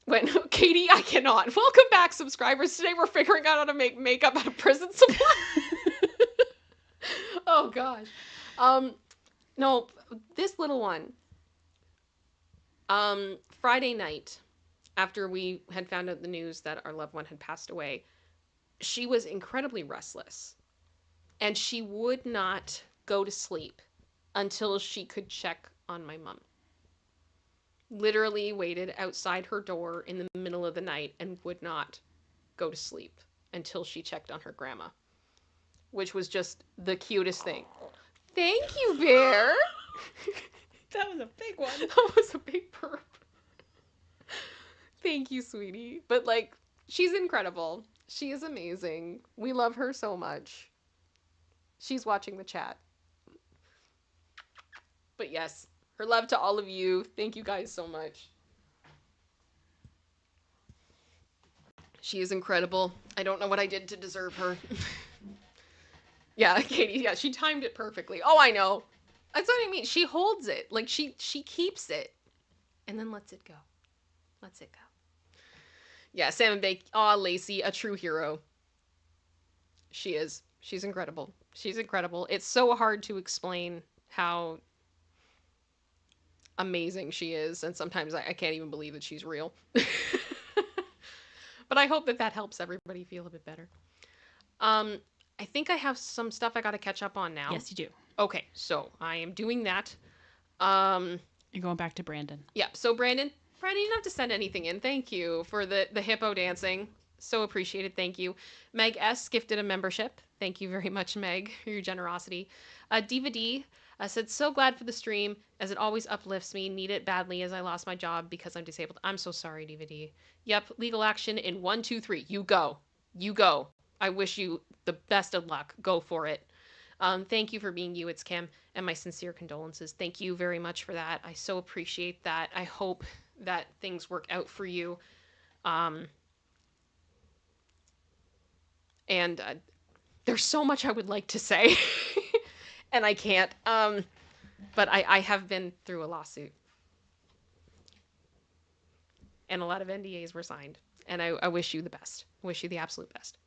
Speaker 1: When Katie, I cannot. Welcome back, subscribers. Today we're figuring out how to make makeup out of prison supplies. Oh gosh. No, this little one. Friday night, after we had found out the news that our loved one had passed away, she was incredibly restless. And she would not go to sleep until she could check on my mom. Literally waited outside her door in the middle of the night and would not go to sleep until she checked on her grandma, which was just the cutest thing. Thank you, Bear.
Speaker 2: That was a big one.
Speaker 1: That was a big burp. Thank you, sweetie. But like, she's incredible. She is amazing. We love her so much. She's watching the chat. But yes, her love to all of you. Thank you guys so much. She is incredible. I don't know what I did to deserve her. Yeah, Katie, yeah, she timed it perfectly. Oh, I know. That's what I mean. She holds it. Like, she keeps it. And then lets it go. Lets it go. Yeah, Salmon Bake. Aw, Lacey, a true hero. She is. She's incredible. She's incredible. It's so hard to explain how amazing she is, and sometimes I can't even believe that she's real. But I hope that that helps everybody feel a bit better. I think I have some stuff I got to catch up on now.
Speaker 2: Yes, you do.
Speaker 1: Okay, so I am doing that.
Speaker 2: You're going back to Brandon.
Speaker 1: Yeah, so Brandon, you don't have to send anything in. Thank you for the hippo dancing. So appreciated. Thank you. Meg S. gifted a membership. Thank you very much, Meg, for your generosity. Diva D said, so glad for the stream, as it always uplifts me. Need it badly, as I lost my job because I'm disabled. I'm so sorry, Diva D. Yep, legal action in 1, 2, 3. You go. You go. I wish you the best of luck. Go for it. Thank you for being you, ItsKim, and my sincere condolences. Thank you very much for that. I so appreciate that. I hope that things work out for you. And there's so much I would like to say, and I can't. But I have been through a lawsuit, and a lot of NDAs were signed, and I wish you the best. I wish you the absolute best.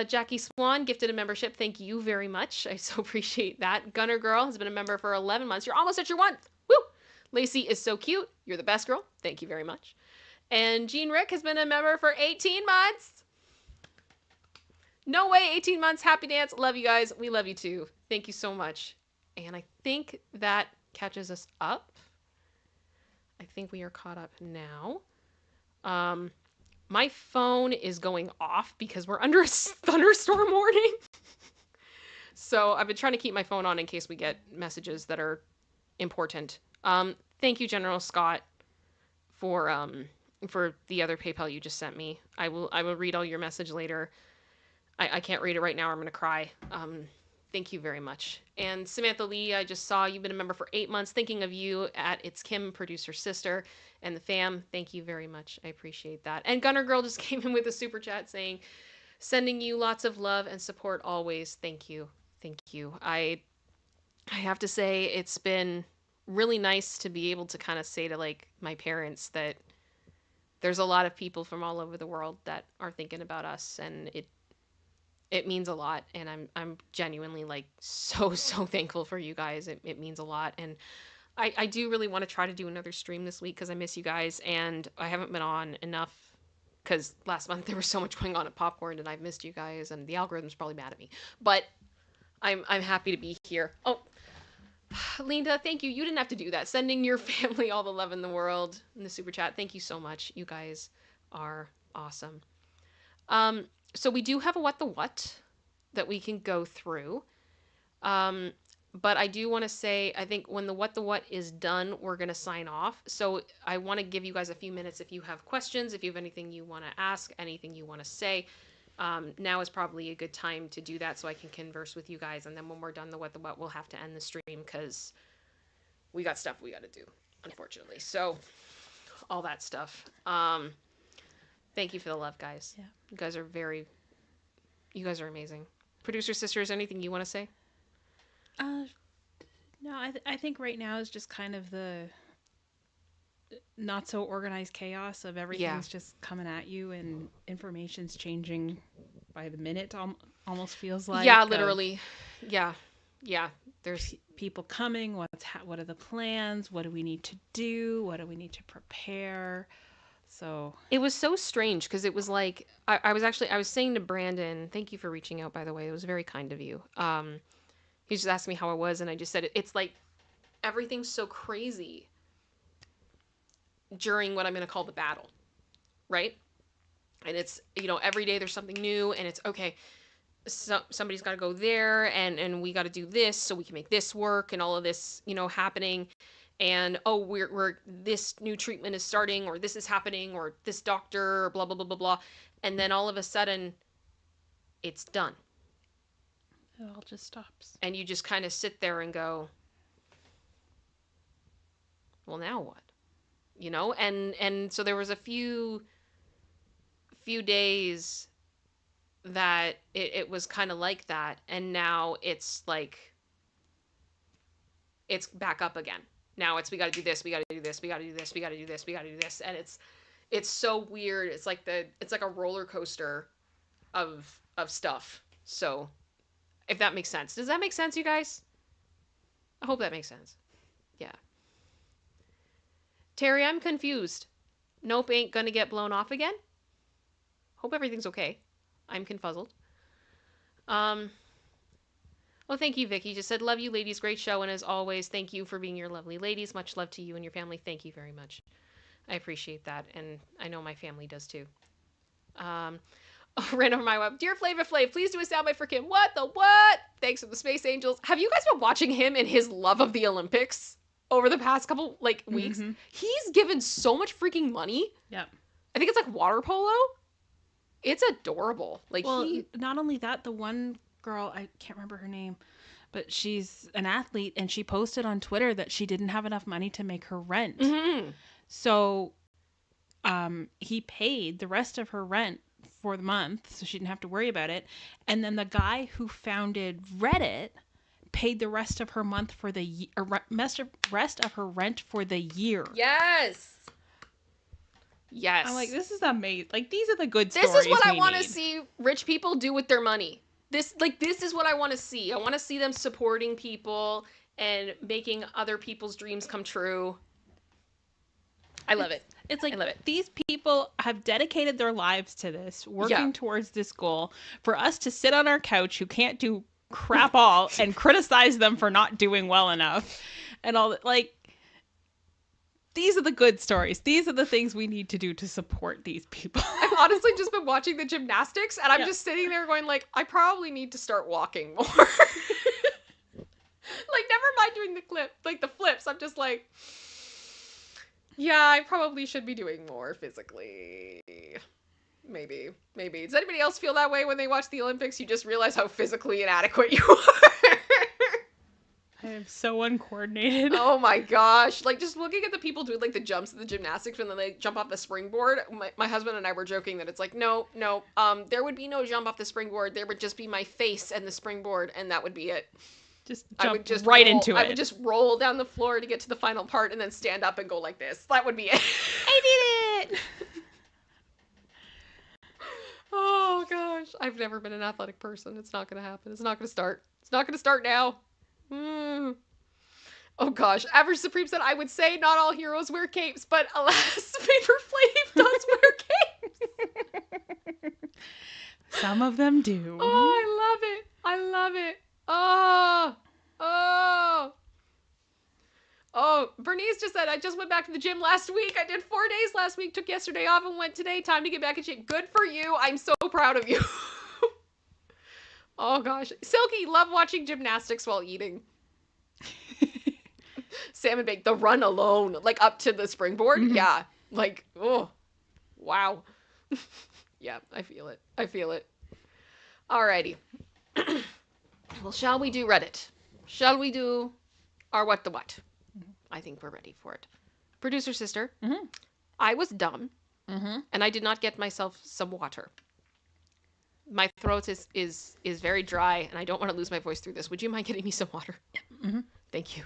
Speaker 1: Jackie Swan gifted a membership. Thank you very much. I so appreciate that. Gunner Girl has been a member for 11 months. You're almost at your 1th. Woo! Lacey is so cute. You're the best girl. Thank you very much. And Jean Rick has been a member for 18 months. No way, 18 months. Happy dance. Love you guys. We love you too. Thank you so much. And I think that catches us up. I think we are caught up now. My phone is going off because we're under a thunderstorm warning. So I've been trying to keep my phone on in case we get messages that are important. Thank you, General Scott, for the other PayPal you just sent me. I will read all your message later. I can't read it right now or I'm going to cry. Thank you very much. And Samantha Lee, I just saw you've been a member for 8 months. Thinking of you at ItsKim, producer sister, and the fam. Thank you very much. I appreciate that. And Gunner Girl just came in with a super chat saying, sending you lots of love and support always. Thank you. Thank you. I have to say it's been really nice to be able to kind of say to like my parents that there's a lot of people from all over the world that are thinking about us, and it means a lot, and I'm genuinely like so thankful for you guys. It means a lot, and I do really want to try to do another stream this week because I miss you guys, and I haven't been on enough because last month there was so much going on at Popcorn, and I've missed you guys, and the algorithm's probably mad at me, but I'm happy to be here. Oh, Linda, thank you. You didn't have to do that. Sending your family all the love in the world in the super chat. Thank you so much. You guys are awesome. Um, so we do have a What the What that we can go through. Um, but I do want to say, I think when the What the What is done, we're going to sign off. So I want to give you guys a few minutes if you have questions, if you have anything you want to ask, anything you want to say. Now is probably a good time to do that so I can converse with you guys. And then when we're done the What, we'll have to end the stream because we got stuff we got to do, unfortunately. So all that stuff. Thank you for the love, guys.
Speaker 2: Yeah.
Speaker 1: You guys are amazing. Producer sisters, anything you want to say?
Speaker 2: No, I think right now is just kind of the not so organized chaos of everything's just coming at you and information's changing by the minute. Almost feels like
Speaker 1: yeah, literally. Yeah, there's
Speaker 2: people coming. What are the plans? What do we need to do? What do we need to prepare? So
Speaker 1: it was so strange because it was like I was saying to Brandon, thank you for reaching out, by the way. It was very kind of you. He just asked me how I was, and I just said it's like everything's so crazy during what I'm going to call the battle, right? And it's, every day there's something new, and it's okay. So somebody's got to go there, and we got to do this so we can make this work, and all of this, happening. And oh, we're this new treatment is starting, or this is happening, or this doctor, or blah blah blah blah blah, and then all of a sudden, it's done.
Speaker 2: it all just stops,
Speaker 1: and you just kind of sit there and go, well, now what? And so there was a few days that it was kind of like that, and now it's like it's back up again. Now it's we got to do this, we got to do this, we got to do this, we got to do this, we got to do this, and it's so weird. It's like a roller coaster of stuff. So if that makes sense. Does that make sense, you guys? I hope that makes sense. Yeah. Terry, I'm confused. Nope, ain't gonna get blown off again? Hope everything's okay. I'm confuzzled. Oh, thank you, Vicky. Just said, love you, ladies. Great show. And as always, thank you for being your lovely ladies. Much love to you and your family. Thank you very much. I appreciate that. And I know my family does too. Ran over my web. Dear Flavor Flav, please do a soundbite for Kim. What the what? Thanks for the Space Angels. Have you guys been watching him in his love of the Olympics over the past couple weeks?
Speaker 2: Mm-hmm.
Speaker 1: He's given so much freaking money.
Speaker 2: Yep.
Speaker 1: I think it's like water polo. It's adorable.
Speaker 2: Not only that, the one girl, I can't remember her name, but she's an athlete, and she posted on Twitter that she didn't have enough money to make her rent.
Speaker 1: Mm-hmm.
Speaker 2: So he paid the rest of her rent for the month, so she didn't have to worry about it. And then the guy who founded Reddit paid the rest of her month for the rest of her rent for the year.
Speaker 1: Yes.
Speaker 2: I'm like, this is amazing. Like, these are the good stories.
Speaker 1: This is what I want to see rich people do with their money. This is what I want to see. I want to see them supporting people and making other people's dreams come true. I love it.
Speaker 2: It's like,
Speaker 1: I love it.
Speaker 2: These people have dedicated their lives to this, working towards this goal. For us to sit on our couch who can't do crap all and criticize them for not doing well enough and all that, like, these are the good stories. These are the things we need to do to support these people.
Speaker 1: I've honestly just been watching the gymnastics, and I'm just sitting there going, like, I probably need to start walking more. Like, never mind doing the flips. I'm just like, yeah, I probably should be doing more physically. Maybe. Does anybody else feel that way when they watch the Olympics? You just realize how physically inadequate you are.
Speaker 2: I am so uncoordinated.
Speaker 1: Oh my gosh. Like, just looking at the people doing, like, the jumps in the gymnastics when they jump off the springboard, my husband and I were joking that it's like, no, there would be no jump off the springboard. There would just be my face and the springboard, and that would be it.
Speaker 2: Just
Speaker 1: I
Speaker 2: jump
Speaker 1: would just
Speaker 2: right
Speaker 1: roll,
Speaker 2: into it.
Speaker 1: I would just roll down the floor to get to the final part and then stand up and go like this. That would be it.
Speaker 2: I did it!
Speaker 1: Oh gosh. I've never been an athletic person. It's not going to happen. It's not going to start. It's not going to start now. Oh gosh. Average Supreme said, I would say not all heroes wear capes, but alas, Paper Flame does wear capes.
Speaker 2: Some of them do.
Speaker 1: Oh, I love it. I love it. Oh, Bernice just said, I just went back to the gym last week. I did 4 days last week, took yesterday off and went today. Time to get back in shape. Good for you. I'm so proud of you. Oh gosh. Silky, love watching gymnastics while eating. Salmon bake, the run alone, like up to the springboard. Mm-hmm. Yeah. Like, oh, wow. Yeah, I feel it. I feel it. Alrighty. Well, shall we do Reddit? Shall we do our What the What? Mm-hmm. I think we're ready for it. Producer sister, I was dumb, and I did not get myself some water. My throat is very dry, and I don't want to lose my voice through this. Would you mind getting me some water? Thank you.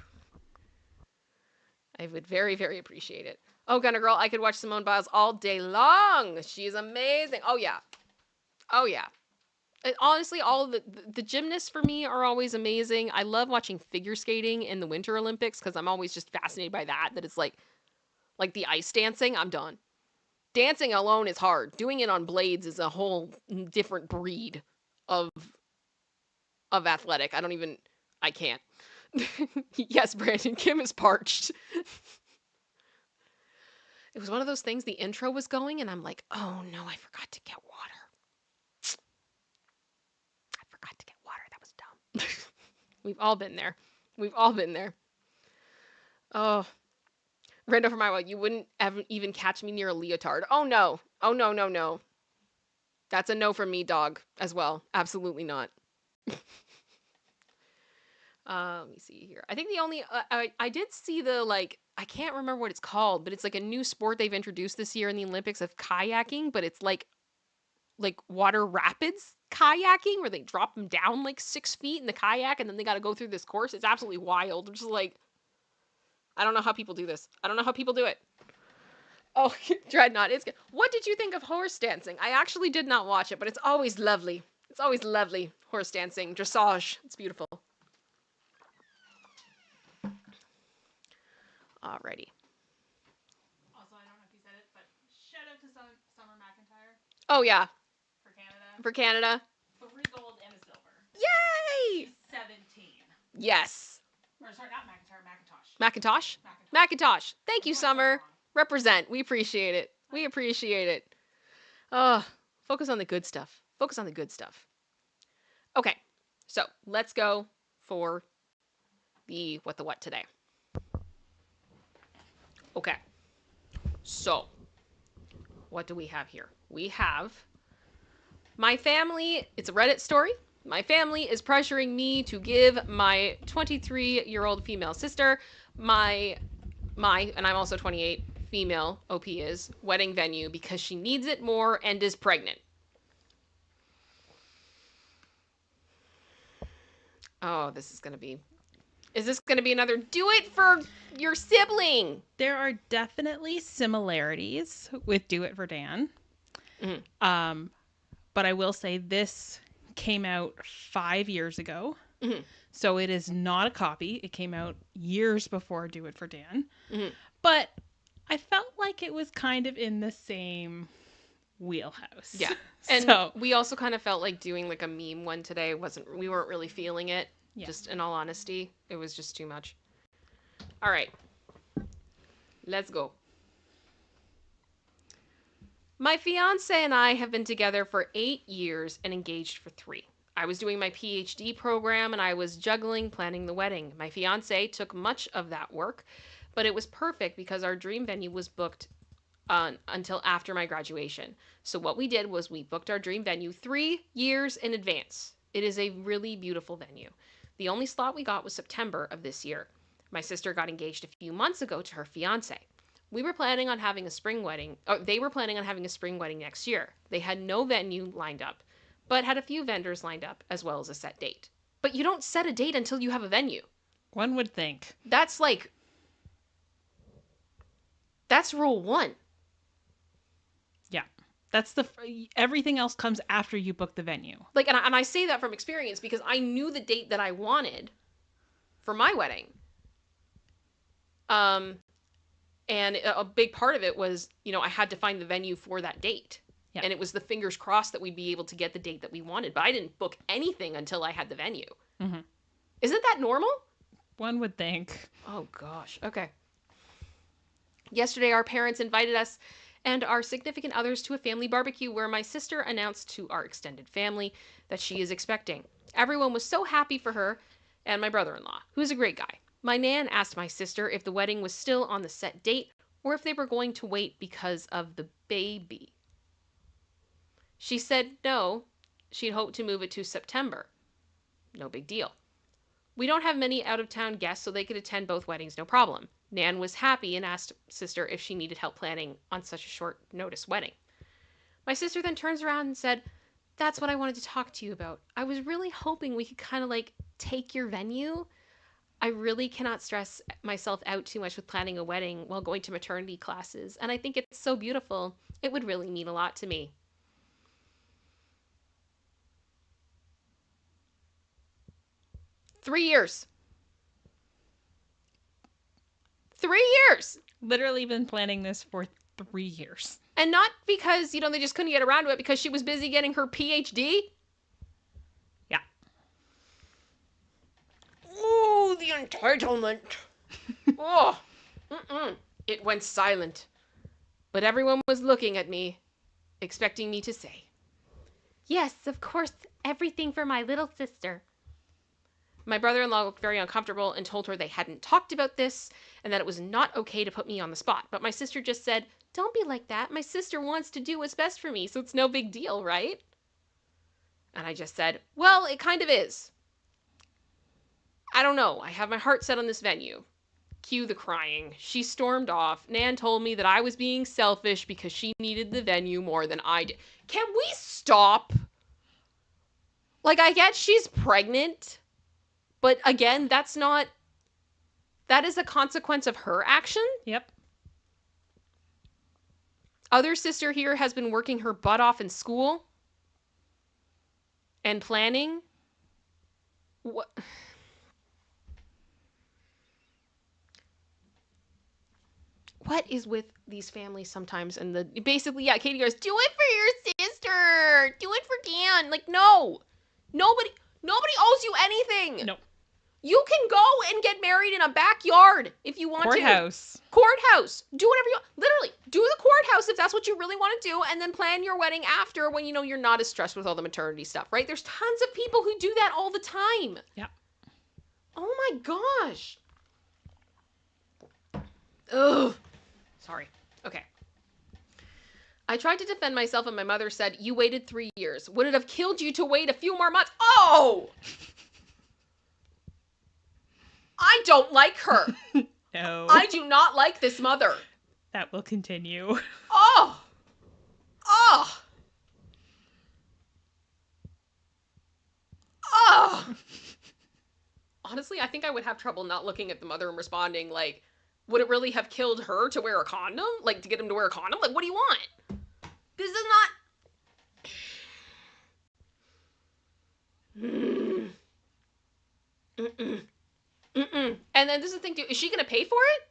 Speaker 1: I would very, very appreciate it. Oh, Gunner Girl, I could watch Simone Biles all day long. She's amazing. Oh, yeah. Oh, yeah. And honestly, all the gymnasts for me are always amazing. I love watching figure skating in the Winter Olympics because I'm always just fascinated by that it's like the ice dancing. I'm done. Dancing alone is hard. Doing it on blades is a whole different breed of athletic. I can't. Yes, Brandon, Kim is parched. It was one of those things, the intro was going, and I'm like, oh no, I forgot to get water. I forgot to get water. That was dumb. We've all been there. We've all been there. Oh. Rando from Iowa, you wouldn't even catch me near a leotard. Oh no. Oh no, no, no. That's a no from me, dog, as well. Absolutely not. Let me see here. I think the only I did see the I can't remember what it's called, but it's like a new sport they've introduced this year in the Olympics of kayaking, but it's like water rapids kayaking where they drop them down like 6 feet in the kayak and then they got to go through this course. It's absolutely wild. I'm just like, I don't know how people do this. I don't know how people do it. Oh, Dreadnought, it's good. What did you think of horse dancing? I actually did not watch it, but it's always lovely. It's always lovely. Horse dancing, dressage. It's beautiful. Alrighty.
Speaker 2: Also, I don't know if you said it, but shout out to Summer McIntyre.
Speaker 1: Oh, yeah.
Speaker 2: For Canada.
Speaker 1: For Canada.
Speaker 2: 3 gold and a silver.
Speaker 1: Yay!
Speaker 2: She's 17.
Speaker 1: Yes.
Speaker 2: Or sorry, not McIntyre,
Speaker 1: Macintosh. Macintosh. Thank you, Summer. Represent. We appreciate it. We appreciate it. Oh, focus on the good stuff. Focus on the good stuff. Okay, so let's go for the What the What today. Okay, so what do we have here? We have my family. It's a Reddit story. My family is pressuring me to give my 23-year-old female sister my, and I'm also 28, female, OP is, wedding venue because she needs it more and is pregnant. Oh, is this going to be another do it for your sibling?
Speaker 2: There are definitely similarities with Do It for Dan. Mm-hmm. But I will say this came out 5 years ago. Mm-hmm. So it is not a copy. It came out years before Do It for Dan. Mm-hmm. But I felt like it was kind of in the same wheelhouse.
Speaker 1: Yeah. And so, we also kind of felt like doing like a meme one today. We weren't really feeling it. Yeah. Just in all honesty, it was just too much. All right. Let's go. My fiance and I have been together for 8 years and engaged for 3. I was doing my PhD program and I was juggling planning the wedding. My fiance took much of that work, but it was perfect because our dream venue was booked until after my graduation. So what we did was we booked our dream venue 3 years in advance. It is a really beautiful venue. The only slot we got was September of this year. My sister got engaged a few months ago to her fiance. We were planning on having a spring wedding. They were planning on having a spring wedding next year. They had no venue lined up, but had a few vendors lined up as well as a set date. But you don't set a date until you have a venue.
Speaker 2: One would think.
Speaker 1: That's rule 1.
Speaker 2: Yeah. That's everything else comes after you book the venue.
Speaker 1: Like, and I say that from experience because I knew the date that I wanted for my wedding. And a big part of it was, I had to find the venue for that date. Yep. And it was the fingers crossed that we'd be able to get the date that we wanted. But I didn't book anything until I had the venue. Mm-hmm. Isn't that normal?
Speaker 2: One would think.
Speaker 1: Oh, gosh. Okay. Yesterday, our parents invited us and our significant others to a family barbecue where my sister announced to our extended family that she is expecting. Everyone was so happy for her and my brother-in-law, who's a great guy. My nan asked my sister if the wedding was still on the set date or if they were going to wait because of the baby. She said no, she'd hoped to move it to September. No big deal. We don't have many out-of-town guests, so they could attend both weddings, no problem. Nan was happy and asked sister if she needed help planning on such a short notice wedding. My sister then turns around and said, "That's what I wanted to talk to you about. I was really hoping we could kind of take your venue. I really cannot stress myself out too much with planning a wedding while going to maternity classes, and I think it's so beautiful. It would really mean a lot to me." 3 years. 3 years!
Speaker 2: Literally been planning this for 3 years.
Speaker 1: And not because, they just couldn't get around to it because she was busy getting her PhD.
Speaker 2: Yeah.
Speaker 1: Ooh, the entitlement. Oh. It went silent. But everyone was looking at me, expecting me to say, "Yes, of course, everything for my little sister." My brother-in-law looked very uncomfortable and told her they hadn't talked about this and that it was not okay to put me on the spot. But my sister just said, "Don't be like that. My sister wants to do what's best for me, so it's no big deal, right?" And I just said, "Well, it kind of is. I don't know. I have my heart set on this venue." Cue the crying. She stormed off. Nan told me that I was being selfish because she needed the venue more than I did. Can we stop? I get she's pregnant. But again, that is a consequence of her action.
Speaker 2: Yep.
Speaker 1: Other sister here has been working her butt off in school and planning. What is with these families sometimes? And basically, Katie goes, "Do it for your sister. Do it for Dan." No. Nobody owes you anything.
Speaker 2: No.
Speaker 1: You can go and get married in a backyard if you want
Speaker 2: Courthouse.
Speaker 1: to. Courthouse. Do whatever you want. Literally, do the courthouse if that's what you really want to do, and then plan your wedding after when you're not as stressed with all the maternity stuff, right? There's tons of people who do that all the time.
Speaker 2: Yeah.
Speaker 1: Oh my gosh. Ugh. Sorry. Okay. I tried to defend myself and my mother said, "You waited 3 years. Would it have killed you to wait a few more months?" Oh! I don't like her.
Speaker 2: No.
Speaker 1: I do not like this mother.
Speaker 2: That will continue.
Speaker 1: Oh! Oh! Oh! Honestly, I think I would have trouble not looking at the mother and responding, would it really have killed her to wear a condom? To get him to wear a condom? What do you want? This is not... And then this is the thing too, is she going to pay for it?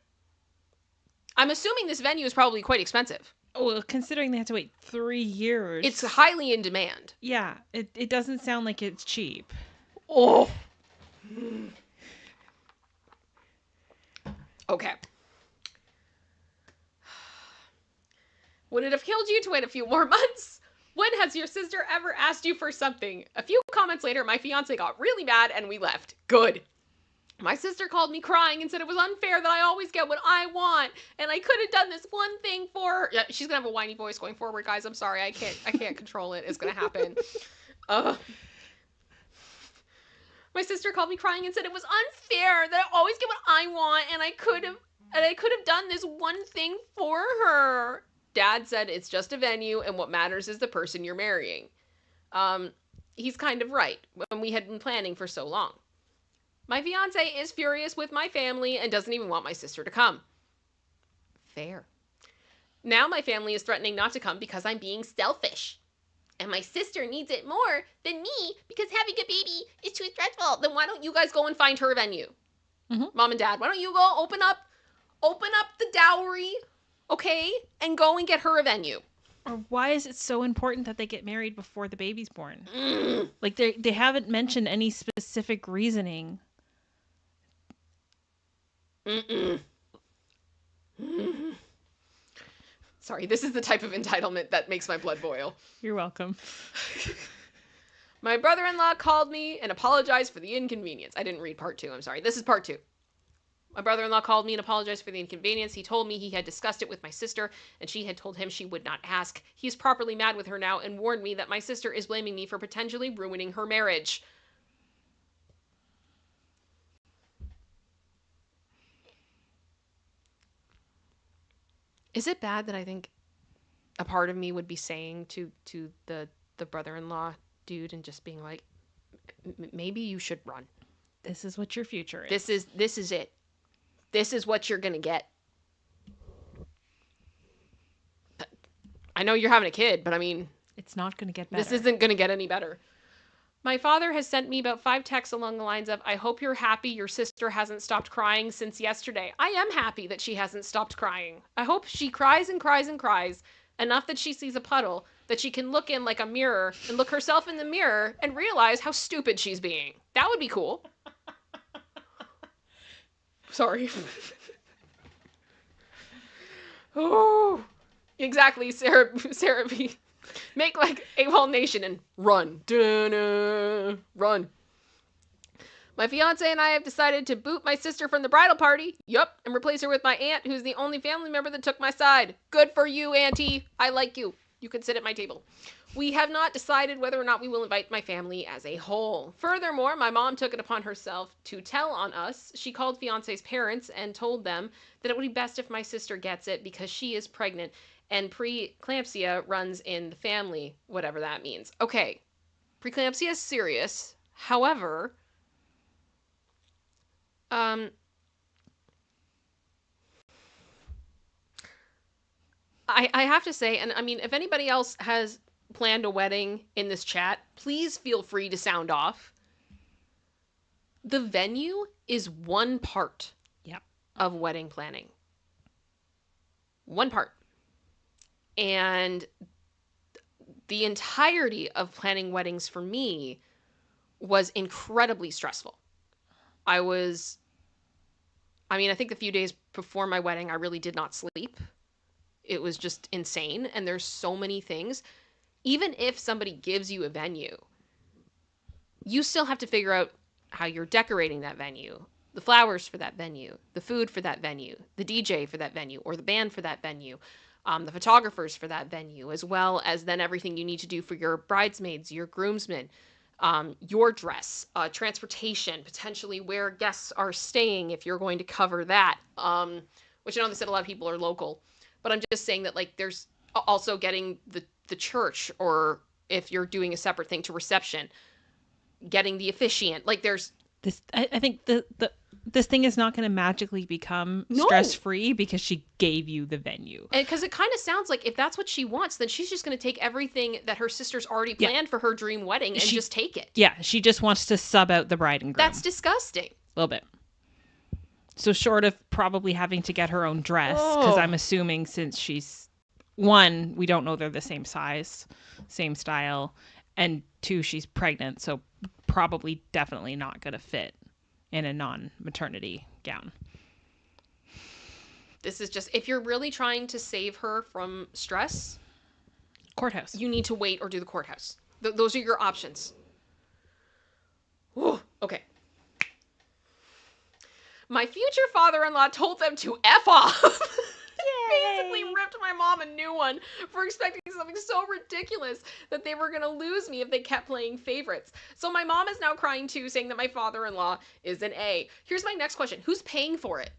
Speaker 1: I'm assuming this venue is probably quite expensive.
Speaker 2: Well, considering they have to wait 3 years.
Speaker 1: It's highly in demand.
Speaker 2: Yeah, it doesn't sound like it's cheap.
Speaker 1: Oh. Okay. Would it have killed you to wait a few more months? When has your sister ever asked you for something? A few comments later, my fiance got really mad and we left. Good. My sister called me crying and said it was unfair that I always get what I want and I could have done this one thing for her. Yeah, she's gonna have a whiny voice going forward, guys. I'm sorry, I can't control it. It's gonna happen. My My sister called me crying and said it was unfair that I always get what I want and I could have done this one thing for her. Dad said it's just a venue and what matters is the person you're marrying. He's kind of right when we had been planning for so long. My fiance is furious with my family and doesn't even want my sister to come. Fair. Now my family is threatening not to come because I'm being selfish. And my sister needs it more than me because having a baby is too stressful. Then why don't you guys go and find her a venue? Mm-hmm. Mom and Dad, why don't you go open up the dowry, okay, and go and get her a venue?
Speaker 2: Or why is it so important that they get married before the baby's born? Like they haven't mentioned any specific reasoning.
Speaker 1: Sorry, this is the type of entitlement that makes my blood boil.
Speaker 2: You're welcome.
Speaker 1: My brother-in-law called me and apologized for the inconvenience. I didn't read part 2, I'm sorry. This is part 2. My brother-in-law called me and apologized for the inconvenience. He told me he had discussed it with my sister, and she had told him she would not ask. He is properly mad with her now and warned me that my sister is blaming me for potentially ruining her marriage. Is it bad that I think a part of me would be saying to the brother-in-law dude and just being like, maybe you should run.
Speaker 2: This is what your future is.
Speaker 1: This is it. This is what you're going to get. I know you're having a kid, but I mean,
Speaker 2: it's not going to get better.
Speaker 1: This isn't going to get any better. My father has sent me about 5 texts along the lines of, I hope you're happy your sister hasn't stopped crying since yesterday. I am happy that she hasn't stopped crying. I hope she cries and cries and cries enough that she sees a puddle, that she can look in like a mirror and look herself in the mirror and realize how stupid she's being. That would be cool. Sorry. Oh, exactly, Sarah B. Make like AWOL Nation and run. Dun-dun. Run. My fiance and I have decided to boot my sister from the bridal party. Yup, and replace her with my aunt, who's the only family member that took my side. Good for you, auntie. I like you. You can sit at my table. We have not decided whether or not we will invite my family as a whole. Furthermore, my mom took it upon herself to tell on us. She called fiance's parents and told them that it would be best if my sister gets it because she is pregnant and preeclampsia runs in the family, whatever that means. Okay, preeclampsia is serious. However, I have to say, and I mean, if anybody else has planned a wedding in this chat, please feel free to sound off. The venue is one part of wedding planning. One part. And the entirety of planning weddings for me was incredibly stressful. I think the few days before my wedding, I really did not sleep. It was just insane. And there's so many things. Even if somebody gives you a venue, you still have to figure out how you're decorating that venue, the flowers for that venue, the food for that venue, the DJ for that venue, or the band for that venue, the photographers for that venue, as well as then everything you need to do for your bridesmaids, your groomsmen, your dress, transportation, potentially where guests are staying if you're going to cover that, which I know they said a lot of people are local. But I'm just saying that, like, there's also getting the church, or if you're doing a separate thing to reception, getting the officiant. Like, there's
Speaker 2: this. I think this thing is not going to magically become stress-free because she gave you the venue.
Speaker 1: And because it kind of sounds like if that's what she wants, then she's just going to take everything that her sister's already planned for her dream wedding and just take it.
Speaker 2: Yeah, she just wants to sub out the bride and groom.
Speaker 1: That's disgusting.
Speaker 2: A little bit. So short of probably having to get her own dress, because I'm assuming since she's, 1, we don't know they're the same size, same style, and 2, she's pregnant, so probably definitely not going to fit in a non-maternity gown.
Speaker 1: This is just, if you're really trying to save her from stress,
Speaker 2: courthouse.
Speaker 1: You need to wait or do the courthouse. Those are your options. Ooh, okay. My future father-in-law told them to F off. basically ripped my mom a new one for expecting something so ridiculous that they were going to lose me if they kept playing favorites. So my mom is now crying too, saying that my father-in-law is an A. Here's my next question. Who's paying for it?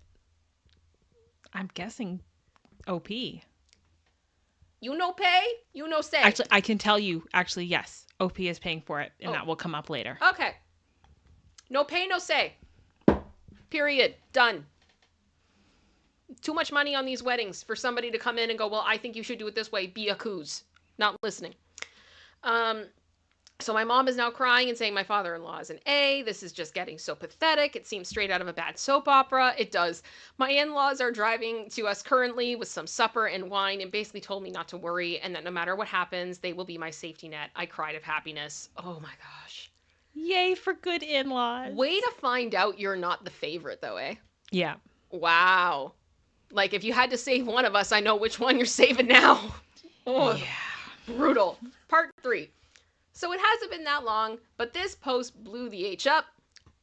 Speaker 2: I'm guessing OP.
Speaker 1: You no pay, you no say.
Speaker 2: Actually, I can tell you, yes, OP is paying for it, and that will come up later.
Speaker 1: Okay. No pay, no say. Period. Done. Too much money on these weddings for somebody to come in and go, well, I think you should do it this way. Be a coos. Not listening. So my mom is now crying and saying my father-in-law is an A. This is just getting so pathetic. It seems straight out of a bad soap opera. It does. My in-laws are driving to us currently with some supper and wine and basically told me not to worry and that no matter what happens, they will be my safety net. I cried of happiness. Oh my gosh.
Speaker 2: Yay for good in-laws.
Speaker 1: Way to find out you're not the favorite though, eh?
Speaker 2: Yeah.
Speaker 1: Wow. Like if you had to save one of us, I know which one you're saving now. Oh, yeah. Brutal. Part 3. So it hasn't been that long, but this post blew the H up.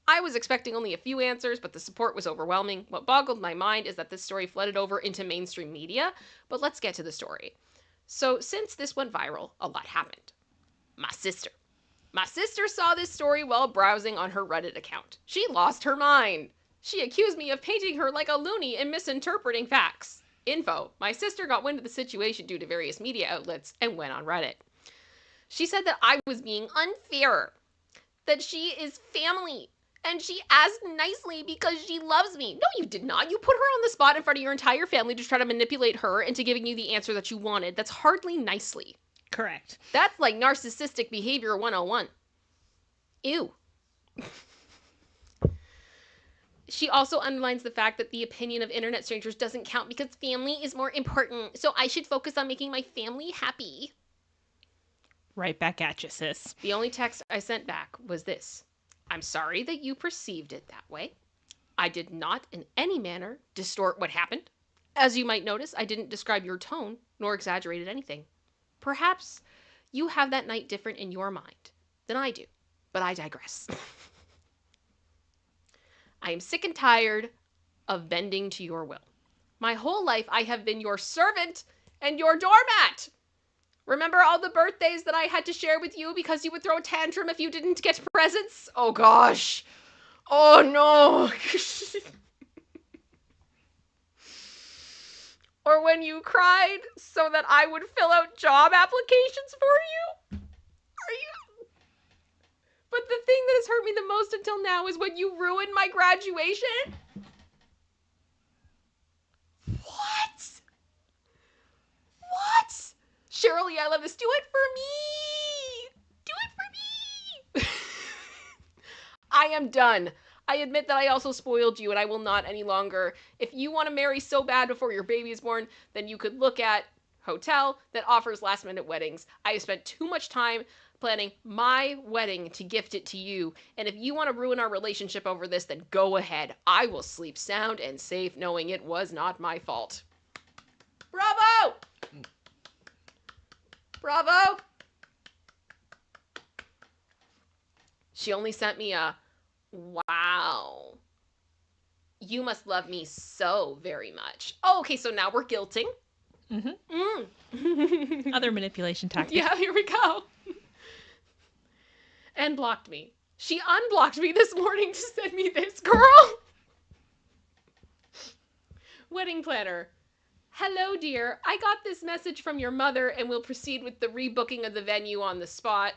Speaker 1: I was expecting only a few answers, but the support was overwhelming. What boggled my mind is that this story flooded over into mainstream media, but let's get to the story. So since this went viral, a lot happened. My sister saw this story while browsing on her Reddit account. She lost her mind. She accused me of painting her like a loony and misinterpreting facts. Info. My sister got wind of the situation due to various media outlets and went on Reddit. She said that I was being unfair, that she is family, and she asked nicely because she loves me. No, you did not. You put her on the spot in front of your entire family to try to manipulate her into giving you the answer that you wanted. That's hardly nicely.
Speaker 2: Correct.
Speaker 1: That's like narcissistic behavior 101. Ew. She also underlines the fact that the opinion of internet strangers doesn't count because family is more important, so I should focus on making my family happy.
Speaker 2: Right back at you, sis.
Speaker 1: The only text I sent back was this. I'm sorry that you perceived it that way. I did not in any manner distort what happened. As you might notice, I didn't describe your tone nor exaggerated anything. Perhaps you have that night different in your mind than I do, but I digress. I am sick and tired of bending to your will. My whole life I have been your servant and your doormat. Remember all the birthdays that I had to share with you because you would throw a tantrum if you didn't get presents? Oh gosh. Oh no. Or when you cried so that I would fill out job applications for you? Are you? But the thing that has hurt me the most until now is when you ruined my graduation. What? What? Shirley, I love this. Do it for me. Do it for me. I am done. I admit that I also spoiled you and I will not any longer. If you want to marry so bad before your baby is born, then you could look at hotel that offers last minute weddings. I have spent too much time planning my wedding to gift it to you. And if you want to ruin our relationship over this, then go ahead. I will sleep sound and safe knowing it was not my fault. Bravo! Bravo! She only sent me a, wow. You must love me so very much. Oh, okay, so now we're guilting.
Speaker 2: Mm-hmm. Other manipulation tactics.
Speaker 1: Yeah, here we go. And blocked me. She unblocked me this morning to send me this, girl. Wedding planner. Hello, dear. I got this message from your mother and will proceed with the rebooking of the venue on the spot.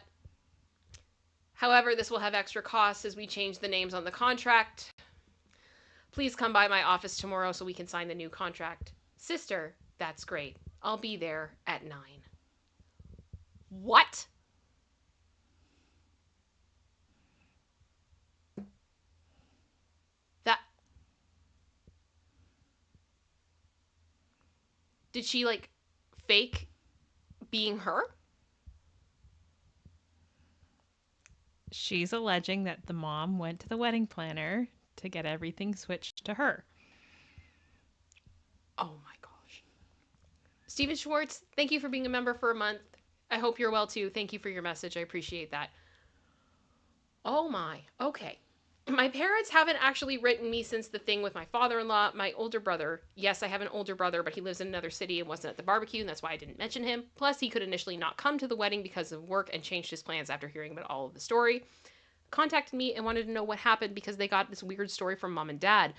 Speaker 1: However, this will have extra costs as we change the names on the contract. Please come by my office tomorrow so we can sign the new contract. Sister, that's great. I'll be there at 9. What? Did she, like, fake being her?
Speaker 2: She's alleging that the mom went to the wedding planner to get everything switched to her.
Speaker 1: Oh my gosh. Steven Schwartz, thank you for being a member for a month. I hope you're well too. Thank you for your message. I appreciate that. Oh my. Okay. My parents haven't actually written me since the thing with my father-in-law. My older brother, yes, I have an older brother, but he lives in another city and wasn't at the barbecue, and that's why I didn't mention him. Plus, he could initially not come to the wedding because of work and changed his plans after hearing about all of the story. Contacted me and wanted to know what happened because they got this weird story from mom and dad.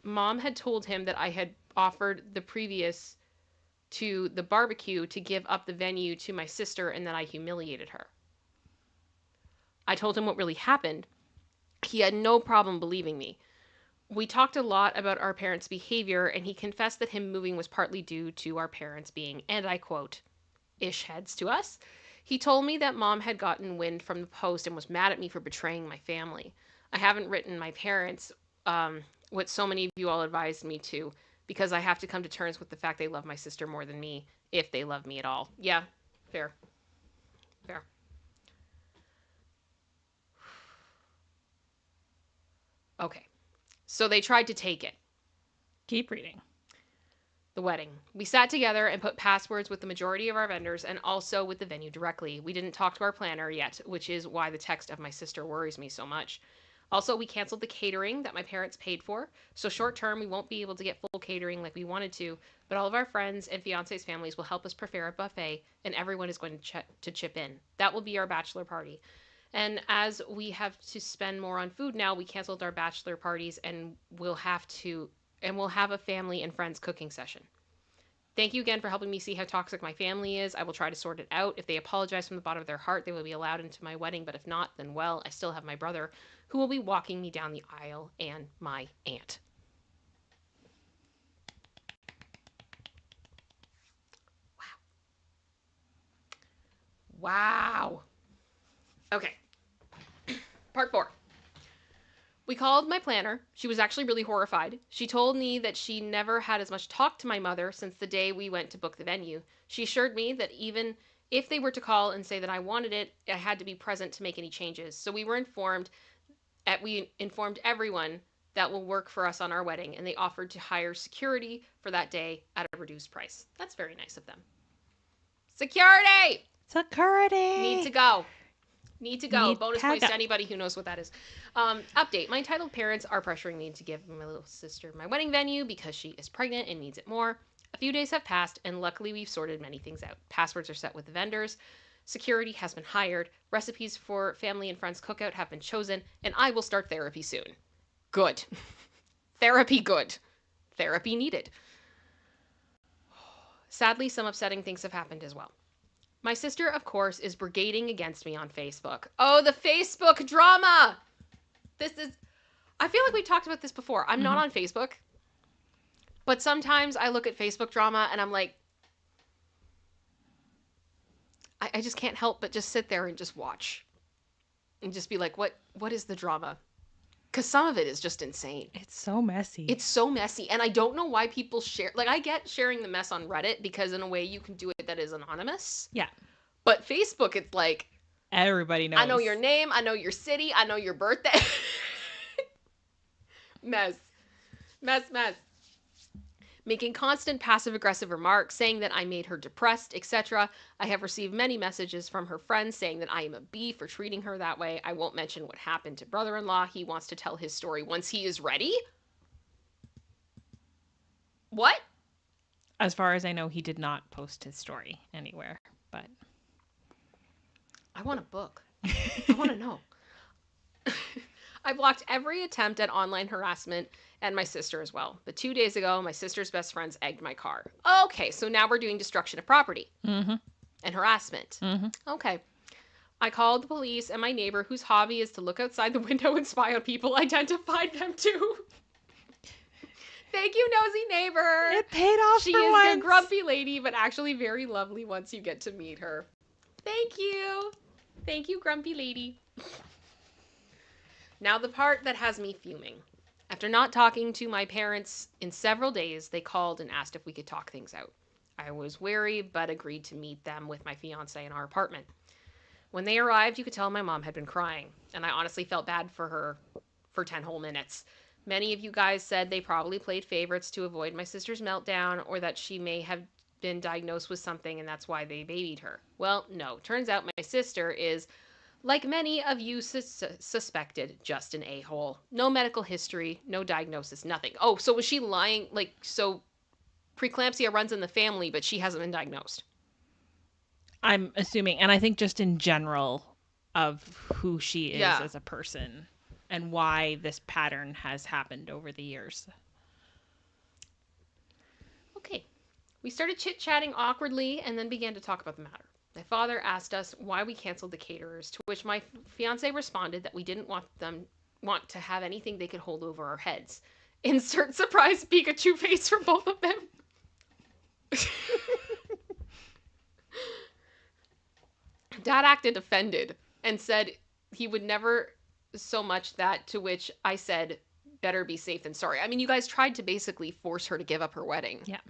Speaker 1: Mom had told him that I had offered the previous to the barbecue to give up the venue to my sister and that I humiliated her. I told him what really happened. He had no problem believing me. We talked a lot about our parents' behavior, and he confessed that him moving was partly due to our parents being, and I quote, ish heads to us. He told me that mom had gotten wind from the post and was mad at me for betraying my family. I haven't written my parents what so many of you all advised me to because I have to come to terms with the fact they love my sister more than me, if they love me at all. Yeah, fair. Fair. Okay. So they tried to take it.
Speaker 2: Keep reading.
Speaker 1: The wedding. We sat together and put passwords with the majority of our vendors and also with the venue directly. We didn't talk to our planner yet, which is why the text of my sister worries me so much. Also, we canceled the catering that my parents paid for. So short term, we won't be able to get full catering like we wanted to, but all of our friends and fiancés' families will help us prepare a buffet, and everyone is going to chip in. That will be our bachelor party. And as we have to spend more on food now, we canceled our bachelor parties and we'll have a family and friends cooking session. Thank you again for helping me see how toxic my family is. I will try to sort it out. If they apologize from the bottom of their heart, they will be allowed into my wedding, but if not, then well, I still have my brother who will be walking me down the aisle and my aunt. Wow. Okay. Part 4. We called my planner. She was actually really horrified. She told me that she never had as much talk to my mother since the day we went to book the venue. She assured me that even if they were to call and say that I wanted it, I had to be present to make any changes. So we informed everyone that will work for us on our wedding, and they offered to hire security for that day at a reduced price. That's very nice of them. Security!
Speaker 2: Security!
Speaker 1: Need to go. Need to go.
Speaker 2: Need
Speaker 1: Bonus
Speaker 2: to
Speaker 1: points
Speaker 2: go.
Speaker 1: to anybody who knows what that is. Update. My entitled parents are pressuring me to give my little sister my wedding venue because she is pregnant and needs it more. A few days have passed, and luckily we've sorted many things out. Passwords are set with the vendors. Security has been hired. Recipes for family and friends cookout have been chosen, and I will start therapy soon. Good. Therapy good. Therapy needed. Sadly, some upsetting things have happened as well. My sister, of course, is brigading against me on Facebook. Oh, the Facebook drama! I feel like we talked about this before. I'm not on Facebook, but sometimes I look at Facebook drama and I'm like, I just can't help but just sit there and just watch. And just be like, what is the drama? Because some of it is just insane.
Speaker 2: It's so messy.
Speaker 1: It's so messy. And I don't know why people share. Like, I get sharing the mess on Reddit because in a way you can do it that is anonymous.
Speaker 2: Yeah.
Speaker 1: But Facebook, it's like,
Speaker 2: everybody knows.
Speaker 1: I know your name. I know your city. I know your birthday. Mess. Making constant passive-aggressive remarks, saying that I made her depressed, etc. I have received many messages from her friends saying that I am a bee for treating her that way. I won't mention what happened to brother-in-law. He wants to tell his story once he is ready. What?
Speaker 2: As far as I know, he did not post his story anywhere, but...
Speaker 1: I want a book. I want to know. I blocked every attempt at online harassment and my sister as well. But 2 days ago, my sister's best friends egged my car. Okay, so now we're doing destruction of property and harassment. Okay. I called the police, and my neighbor, whose hobby is to look outside the window and spy on people, identified them too. Thank you, nosy neighbor.
Speaker 2: It paid off
Speaker 1: She
Speaker 2: for
Speaker 1: is
Speaker 2: once.
Speaker 1: a grumpy lady, but actually very lovely once you get to meet her. Thank you. Thank you, grumpy lady. Now the part that has me fuming. After not talking to my parents in several days, they called and asked if we could talk things out. I was wary, but agreed to meet them with my fiancé in our apartment. When they arrived, you could tell my mom had been crying, and I honestly felt bad for her for 10 whole minutes. Many of you guys said they probably played favorites to avoid my sister's meltdown, or that she may have been diagnosed with something and that's why they babied her. Well, no. Turns out my sister is Like many of you suspected, just an a-hole. No medical history, no diagnosis, nothing. Oh, so was she lying? Like, so preeclampsia runs in the family, but she hasn't been diagnosed.
Speaker 2: I'm assuming, and I think just in general of who she is
Speaker 1: Yeah.
Speaker 2: as a person and why this pattern has happened over the years.
Speaker 1: Okay. We started chit-chatting awkwardly and then began to talk about the matter. My father asked us why we canceled the caterers, to which my fiance responded that we didn't want to have anything they could hold over our heads. Insert surprise Pikachu face for both of them. Dad acted offended and said he would never so much that, to which I said, better be safe than sorry. I mean, you guys tried to basically force her to give up her wedding.
Speaker 2: Yeah.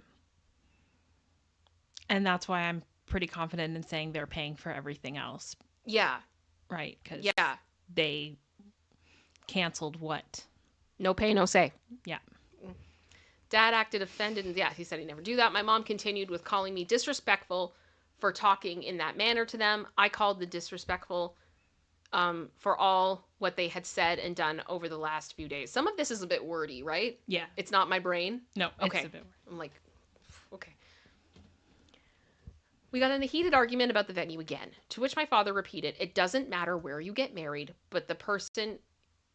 Speaker 2: And that's why I'm pretty confident in saying they're paying for everything else.
Speaker 1: Yeah.
Speaker 2: Right? Because
Speaker 1: yeah,
Speaker 2: they canceled what?
Speaker 1: No pay, no say.
Speaker 2: Yeah.
Speaker 1: Dad acted offended, and yeah, he said he'd never do that. My mom continued with calling me disrespectful for talking in that manner to them. I called the disrespectful for all what they had said and done over the last few days. Some of this is a bit wordy, right?
Speaker 2: Yeah.
Speaker 1: It's not my brain.
Speaker 2: No,
Speaker 1: okay.
Speaker 2: It's a bit wordy.
Speaker 1: I'm like, okay. We got in a heated argument about the venue again, to which my father repeated, it doesn't matter where you get married, but the person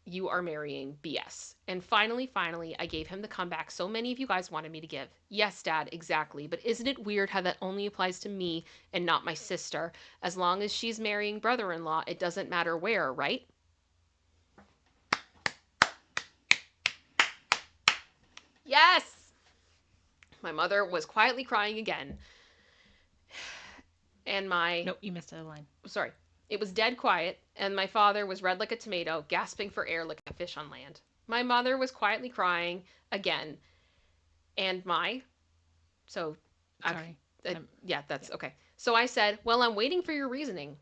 Speaker 1: you are marrying, BS. And finally, I gave him the comeback so many of you guys wanted me to give. Yes, Dad, exactly. But isn't it weird how that only applies to me and not my sister? As long as she's marrying brother-in-law, it doesn't matter where, right? Yes! My mother was quietly crying again. And my...
Speaker 2: Nope, you missed a line.
Speaker 1: Sorry. It was dead quiet, and my father was red like a tomato, gasping for air like a fish on land. My mother was quietly crying again, and my... So...
Speaker 2: Sorry.
Speaker 1: Yeah, that's... Yeah. Okay. So I said, well, I'm waiting for your reasoning.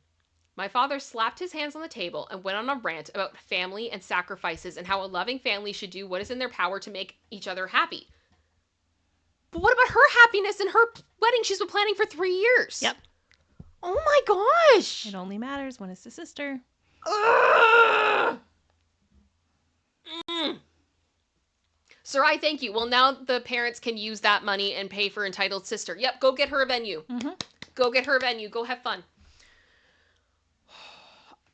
Speaker 1: My father slapped his hands on the table and went on a rant about family and sacrifices and how a loving family should do what is in their power to make each other happy. But what about her happiness and her wedding she's been planning for 3 years?
Speaker 2: Yep.
Speaker 1: Oh my gosh!
Speaker 2: It only matters when it's a sister.
Speaker 1: Sir, I thank you. Well, now the parents can use that money and pay for entitled sister. Yep, go get her a venue.
Speaker 2: Mm-hmm.
Speaker 1: Go get her a venue. Go have fun.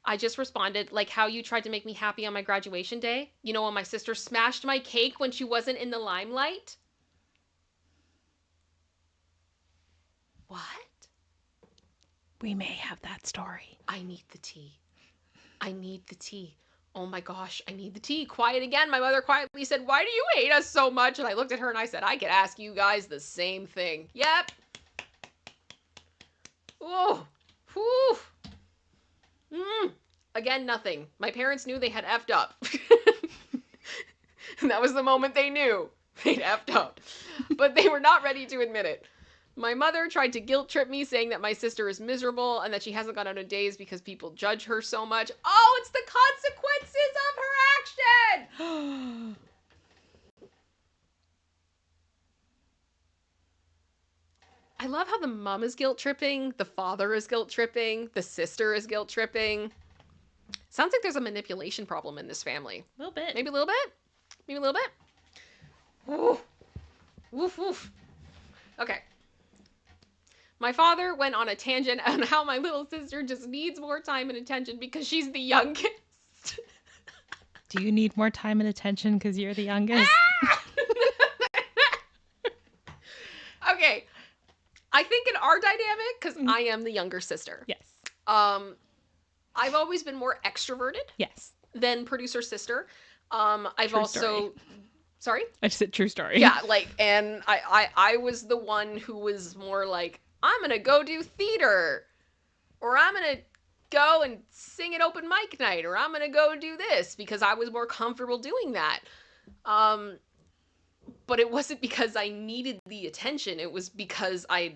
Speaker 1: I just responded, like how you tried to make me happy on my graduation day. You know, when my sister smashed my cake when she wasn't in the limelight? What?
Speaker 2: We may have that story.
Speaker 1: I need the tea. I need the tea. Oh my gosh, I need the tea. Quiet again. My mother quietly said, why do you hate us so much? And I looked at her and I said, I could ask you guys the same thing. Yep. Oh. Whew. Again, nothing. My parents knew they had effed up. And that was the moment they knew they'd effed up. But they were not ready to admit it. My mother tried to guilt trip me, saying that my sister is miserable and that she hasn't gone out on days because people judge her so much. Oh, it's the consequences of her action! I love how the mom is guilt tripping, the father is guilt tripping, the sister is guilt tripping. Sounds like there's a manipulation problem in this family.
Speaker 2: A little bit.
Speaker 1: Maybe a little bit? Maybe a little bit? Ooh. Woof, woof. Okay. My father went on a tangent on how my little sister just needs more time and attention because she's the youngest.
Speaker 2: Do you need more time and attention because you're the youngest?
Speaker 1: Okay. I think in our dynamic, because I am the younger sister.
Speaker 2: Yes.
Speaker 1: I've always been more extroverted.
Speaker 2: Yes.
Speaker 1: Than producer sister. I've
Speaker 2: True
Speaker 1: also...
Speaker 2: story.
Speaker 1: Sorry?
Speaker 2: I just said true story.
Speaker 1: Yeah, like, and I was the one who was more like, I'm gonna go do theater, or I'm gonna go and sing at open mic night, or I'm gonna go do this, because I was more comfortable doing that. But it wasn't because I needed the attention, it was because I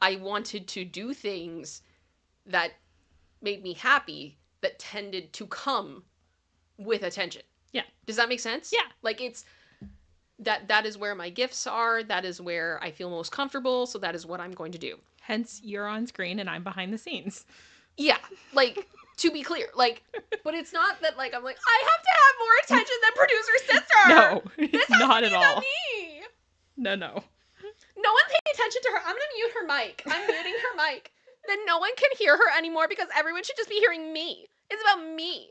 Speaker 1: wanted to do things that made me happy, that tended to come with attention.
Speaker 2: Yeah.
Speaker 1: Does that make sense?
Speaker 2: Yeah.
Speaker 1: Like, it's... That is where my gifts are. That is where I feel most comfortable. So that is what I'm going to do.
Speaker 2: Hence, you're on screen and I'm behind the scenes.
Speaker 1: Yeah. Like, To be clear, like, but it's not that, like, I'm like, I have to have more attention than producer sister.
Speaker 2: No,
Speaker 1: This has
Speaker 2: not
Speaker 1: to
Speaker 2: at
Speaker 1: be
Speaker 2: all.
Speaker 1: about me.
Speaker 2: No.
Speaker 1: No one pay attention to her. I'm gonna mute her mic. I'm muting her mic. Then no one can hear her anymore because everyone should just be hearing me. It's about me.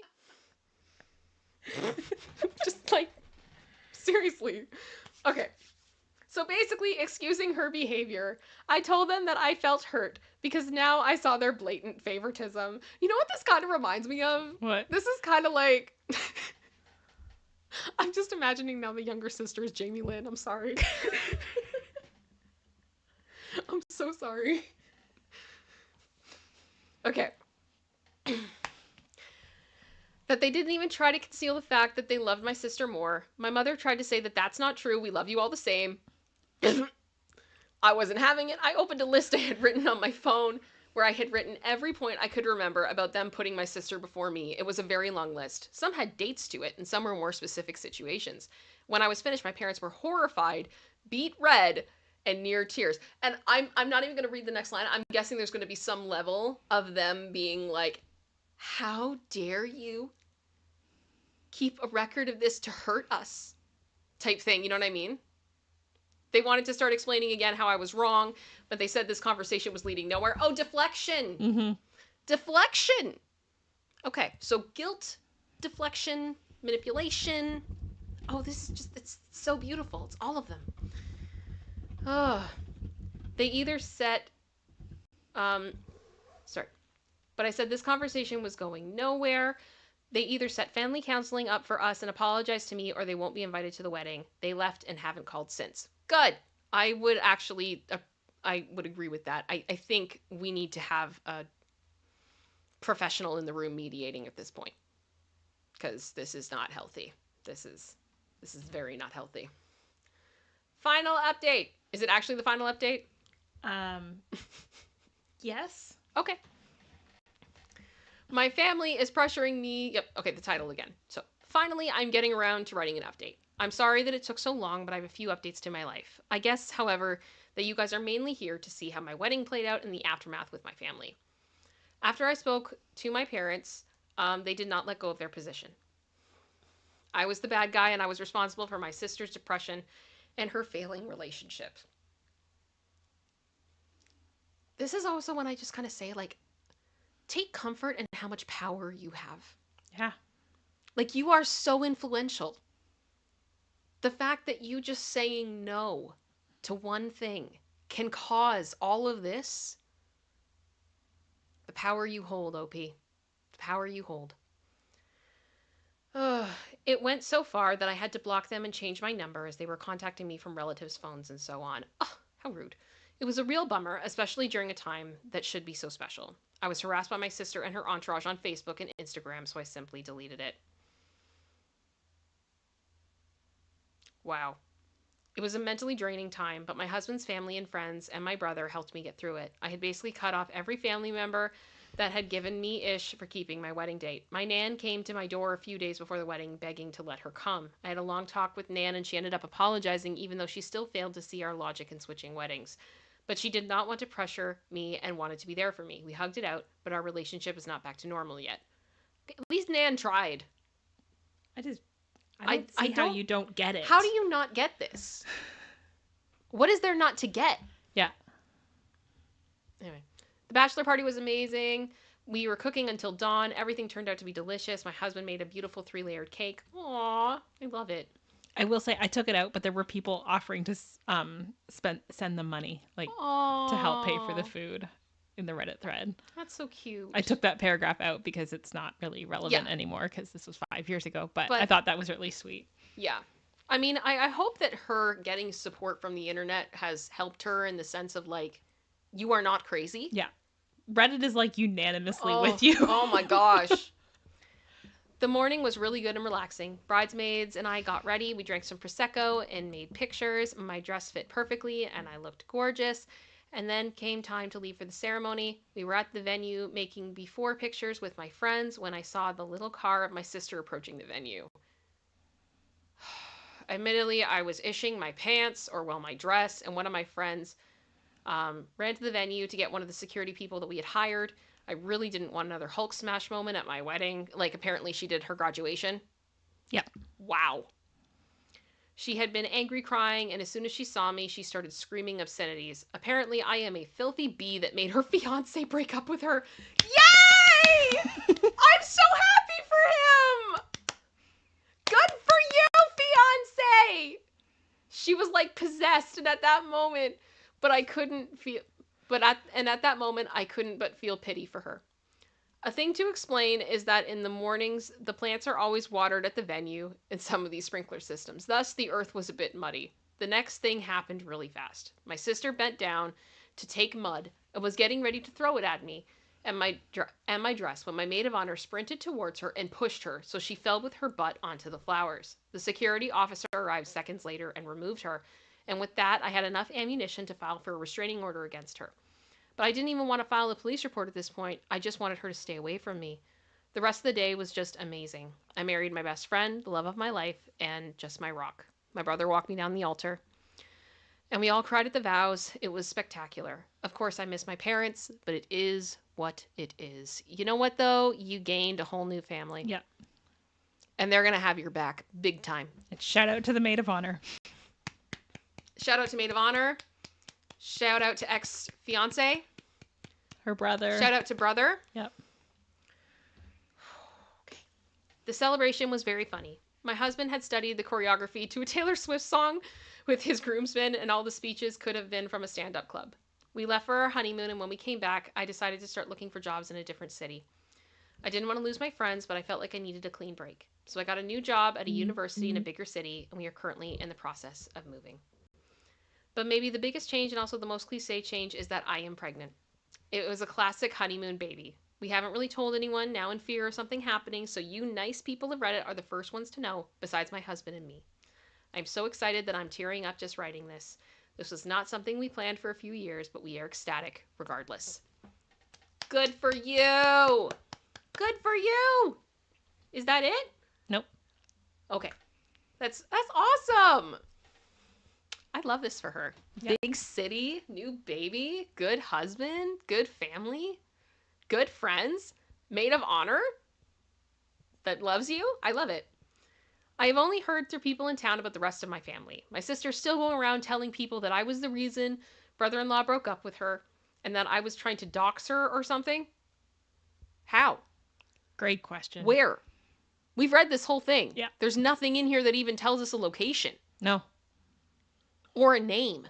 Speaker 1: Just like, seriously. Okay. So basically, excusing her behavior, I told them that I felt hurt because now I saw their blatant favoritism. You know what this kind of reminds me of?
Speaker 2: What?
Speaker 1: This is kind of like... I'm just imagining now the younger sister is Jamie Lynn. I'm sorry. I'm so sorry. Okay. That they didn't even try to conceal the fact that they loved my sister more. My mother tried to say that that's not true. We love you all the same. I wasn't having it. I opened a list I had written on my phone where I had written every point I could remember about them putting my sister before me. It was a very long list. Some had dates to it, and some were more specific situations. When I was finished, my parents were horrified, beet red, and near tears. And I'm not even going to read the next line. I'm guessing there's going to be some level of them being like, how dare you keep a record of this to hurt us type thing. You know what I mean? They wanted to start explaining again how I was wrong, but they said this conversation was leading nowhere. Oh, deflection.
Speaker 2: Mm-hmm.
Speaker 1: Deflection. Okay, so guilt, deflection, manipulation. Oh, this is just, it's so beautiful. It's all of them. Oh, they either set, sorry, but I said this conversation was going nowhere. They either set family counseling up for us and apologized to me, or they won't be invited to the wedding. They left and haven't called since. Good. I would actually, I would agree with that. I think we need to have a professional in the room mediating at this point, because this is not healthy. This is very not healthy. Final update. Is it actually the final update?
Speaker 2: Yes.
Speaker 1: Okay. My family is pressuring me. Yep. Okay, the title again. So, finally, I'm getting around to writing an update. I'm sorry that it took so long, but I have a few updates to my life. I guess, however, that you guys are mainly here to see how my wedding played out in the aftermath with my family. After I spoke to my parents, they did not let go of their position. I was the bad guy, and I was responsible for my sister's depression and her failing relationship. This is also when I just kind of say, like, take comfort in how much power you have.
Speaker 2: Yeah.
Speaker 1: Like, you are so influential. The fact that you just saying no to one thing can cause all of this. The power you hold, OP. The power you hold. It went so far that I had to block them and change my number as they were contacting me from relatives' phones and so on. Oh, how rude. It was a real bummer, especially during a time that should be so special. I was harassed by my sister and her entourage on Facebook and Instagram, so I simply deleted it. Wow. It was a mentally draining time, but my husband's family and friends and my brother helped me get through it. I had basically cut off every family member that had given me ish for keeping my wedding date. My Nan came to my door a few days before the wedding, begging to let her come. I had a long talk with Nan, and she ended up apologizing, even though she still failed to see our logic in switching weddings. But she did not want to pressure me and wanted to be there for me. We hugged it out, but our relationship is not back to normal yet. At least Nan tried.
Speaker 2: I don't see how you don't get it.
Speaker 1: How do you not get this? What is there not to get?
Speaker 2: Yeah.
Speaker 1: Anyway, the bachelor party was amazing. We were cooking until dawn. Everything turned out to be delicious. My husband made a beautiful 3-layered cake. Aww, I love it.
Speaker 2: I will say I took it out, but there were people offering to send them money, like
Speaker 1: Aww.
Speaker 2: to help pay for the food in the Reddit thread.
Speaker 1: That's so cute.
Speaker 2: I took that paragraph out because it's not really relevant anymore because this was 5 years ago, but I thought that was really sweet.
Speaker 1: Yeah. I mean, I hope that her getting support from the internet has helped her in the sense of, like, you are not crazy.
Speaker 2: Yeah. Reddit is, like, unanimously with you.
Speaker 1: Oh my gosh. The morning was really good and relaxing. Bridesmaids and I got ready. We drank some Prosecco and made pictures. My dress fit perfectly and I looked gorgeous. And then came time to leave for the ceremony. We were at the venue making before pictures with my friends when I saw the little car of my sister approaching the venue. Admittedly, I was ishing my pants, or well, my dress, and one of my friends ran to the venue to get one of the security people that we had hired. I really didn't want another Hulk smash moment at my wedding. Like, apparently she did her graduation.
Speaker 2: Yeah.
Speaker 1: Wow. She had been angry crying, and as soon as she saw me, she started screaming obscenities. Apparently, I am a filthy bee that made her fiance break up with her. Yay! I'm so happy for him! Good for you, fiance! She was like possessed, and at that moment, but I couldn't feel, at that moment, I couldn't but feel pity for her. A thing to explain is that in the mornings, the plants are always watered at the venue in some of these sprinkler systems. Thus, the earth was a bit muddy. The next thing happened really fast. My sister bent down to take mud and was getting ready to throw it at me and my dress when my maid of honor sprinted towards her and pushed her so she fell with her butt onto the flowers. The security officer arrived seconds later and removed her, and with that, I had enough ammunition to file for a restraining order against her. But I didn't even want to file a police report at this point. I just wanted her to stay away from me. The rest of the day was just amazing. I married my best friend, the love of my life, and just my rock. My brother walked me down the altar, and we all cried at the vows. It was spectacular. Of course, I miss my parents, but it is what it is. You know what, though? You gained a whole new family.
Speaker 2: Yeah.
Speaker 1: And they're going to have your back big time.
Speaker 2: And shout out to the maid of honor.
Speaker 1: Shout out to maid of honor. Shout out to ex-fiance.
Speaker 2: Her brother.
Speaker 1: Shout out to brother.
Speaker 2: Yep.
Speaker 1: Okay. The celebration was very funny. My husband had studied the choreography to a Taylor Swift song with his groomsmen, and all the speeches could have been from a stand-up club. We left for our honeymoon, and when we came back, I decided to start looking for jobs in a different city. I didn't want to lose my friends, but I felt like I needed a clean break. So I got a new job at a university in a bigger city, and we are currently in the process of moving. But maybe the biggest change, and also the most cliche change, is that I am pregnant. It was a classic honeymoon baby. We haven't really told anyone, now in fear of something happening, so you nice people of Reddit are the first ones to know, besides my husband and me. I'm so excited that I'm tearing up just writing this. This was not something we planned for a few years, but we are ecstatic regardless. Good for you! Good for you! Is that it?
Speaker 2: Nope.
Speaker 1: Okay. That's awesome! I love this for her.
Speaker 2: Yep.
Speaker 1: Big city, new baby, good husband, good family, good friends, maid of honor that loves you. I love it. I have only heard through people in town about the rest of my family. My sister's still going around telling people that I was the reason brother-in-law broke up with her and that I was trying to dox her or something. How?
Speaker 2: Great question.
Speaker 1: Where? We've read this whole thing.
Speaker 2: Yeah.
Speaker 1: There's nothing in here that even tells us a location.
Speaker 2: No.
Speaker 1: Or a name.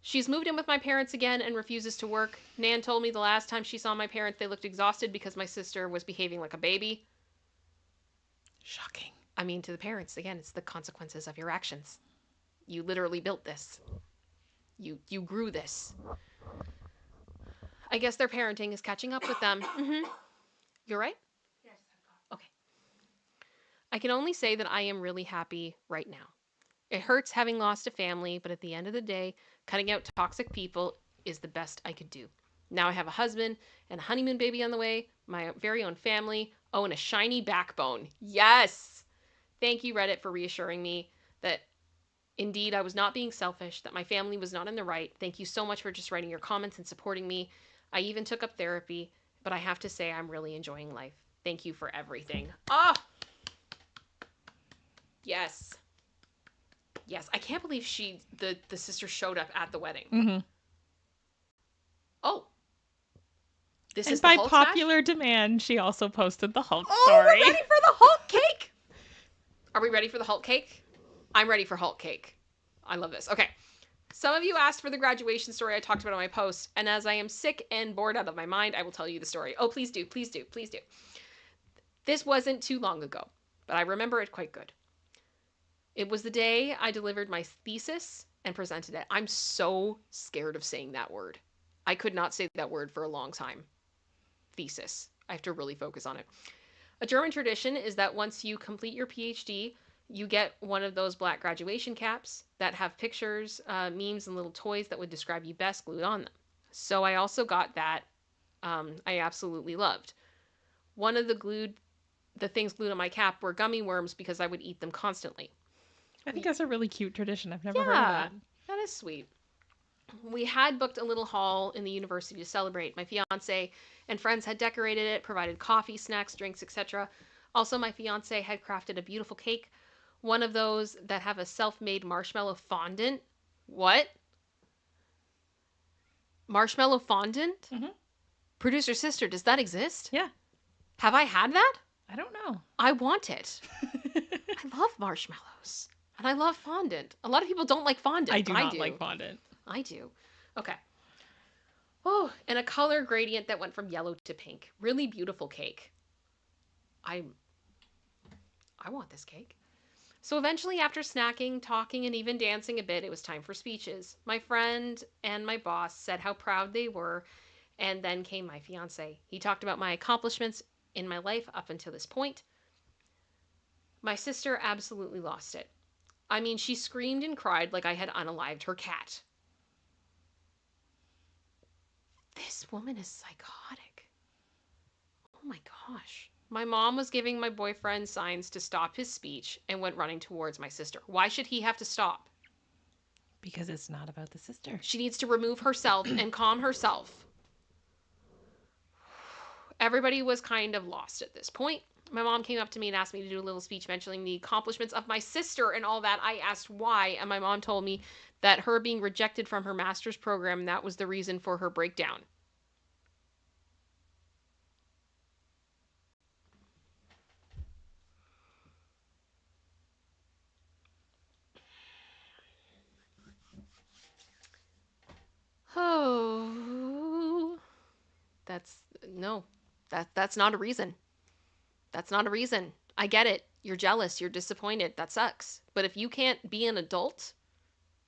Speaker 1: She's moved in with my parents again and refuses to work. Nan told me the last time she saw my parents, they looked exhausted because my sister was behaving like a baby.
Speaker 2: Shocking.
Speaker 1: I mean, to the parents, again, it's the consequences of your actions. You literally built this. You grew this. I guess their parenting is catching up with them. Mm-hmm. You're right?
Speaker 3: Yes,
Speaker 1: Okay. I can only say that I am really happy right now. It hurts having lost a family, but at the end of the day, cutting out toxic people is the best I could do. Now I have a husband and a honeymoon baby on the way, my very own family, oh, and a shiny backbone. Yes! Thank you, Reddit, for reassuring me that indeed I was not being selfish, that my family was not in the right. Thank you so much for just writing your comments and supporting me. I even took up therapy, but I have to say I'm really enjoying life. Thank you for everything. Oh! Yes. Yes, I can't believe the sister showed up at the wedding.
Speaker 2: Mm-hmm.
Speaker 1: Oh. This
Speaker 2: And
Speaker 1: is the
Speaker 2: by
Speaker 1: Hulk
Speaker 2: popular
Speaker 1: smash?
Speaker 2: demand, she also posted the Hulk
Speaker 1: Oh,
Speaker 2: story.
Speaker 1: we're ready for the Hulk cake! Are we ready for the Hulk cake? I'm ready for Hulk cake. I love this. Okay. Some of you asked for the graduation story I talked about on my post, and as I am sick and bored out of my mind, I will tell you the story. Oh, please do, please do, please do. This wasn't too long ago, but I remember it quite good. It was the day I delivered my thesis and presented it. I'm so scared of saying that word. I could not say that word for a long time. Thesis. I have to really focus on it. A German tradition is that once you complete your PhD, you get one of those black graduation caps that have pictures, memes, and little toys that would describe you best glued on them. So I also got that. I absolutely loved. One of the things glued on my cap were gummy worms because I would eat them constantly.
Speaker 2: I think that's a really cute tradition. I've never heard of that.
Speaker 1: That is sweet. We had booked a little hall in the university to celebrate. My fiance and friends had decorated it, provided coffee, snacks, drinks, etc. Also, my fiance had crafted a beautiful cake, one of those that have a self-made marshmallow fondant. What? Marshmallow fondant?
Speaker 2: Mm-hmm.
Speaker 1: Producer sister, does that exist?
Speaker 2: Yeah.
Speaker 1: Have I had that?
Speaker 2: I don't know.
Speaker 1: I want it. I love marshmallows. And I love fondant. A lot of people don't like fondant.
Speaker 2: I do not like fondant.
Speaker 1: I do. Okay. Oh, and a color gradient that went from yellow to pink. Really beautiful cake. I want this cake. So eventually, after snacking, talking, and even dancing a bit, it was time for speeches. My friend and my boss said how proud they were, and then came my fiance. He talked about my accomplishments in my life up until this point. My sister absolutely lost it. I mean, she screamed and cried like I had unalived her cat. This woman is psychotic. Oh my gosh. My mom was giving my boyfriend signs to stop his speech and went running towards my sister. Why should he have to stop?
Speaker 2: Because it's not about the sister.
Speaker 1: She needs to remove herself and calm herself. Everybody was kind of lost at this point. My mom came up to me and asked me to do a little speech mentioning the accomplishments of my sister and all that. I asked why, and my mom told me that her being rejected from her master's program, that was the reason for her breakdown. Oh, that's no, that's not a reason. That's not a reason. I get it. You're jealous. You're disappointed. That sucks. But if you can't be an adult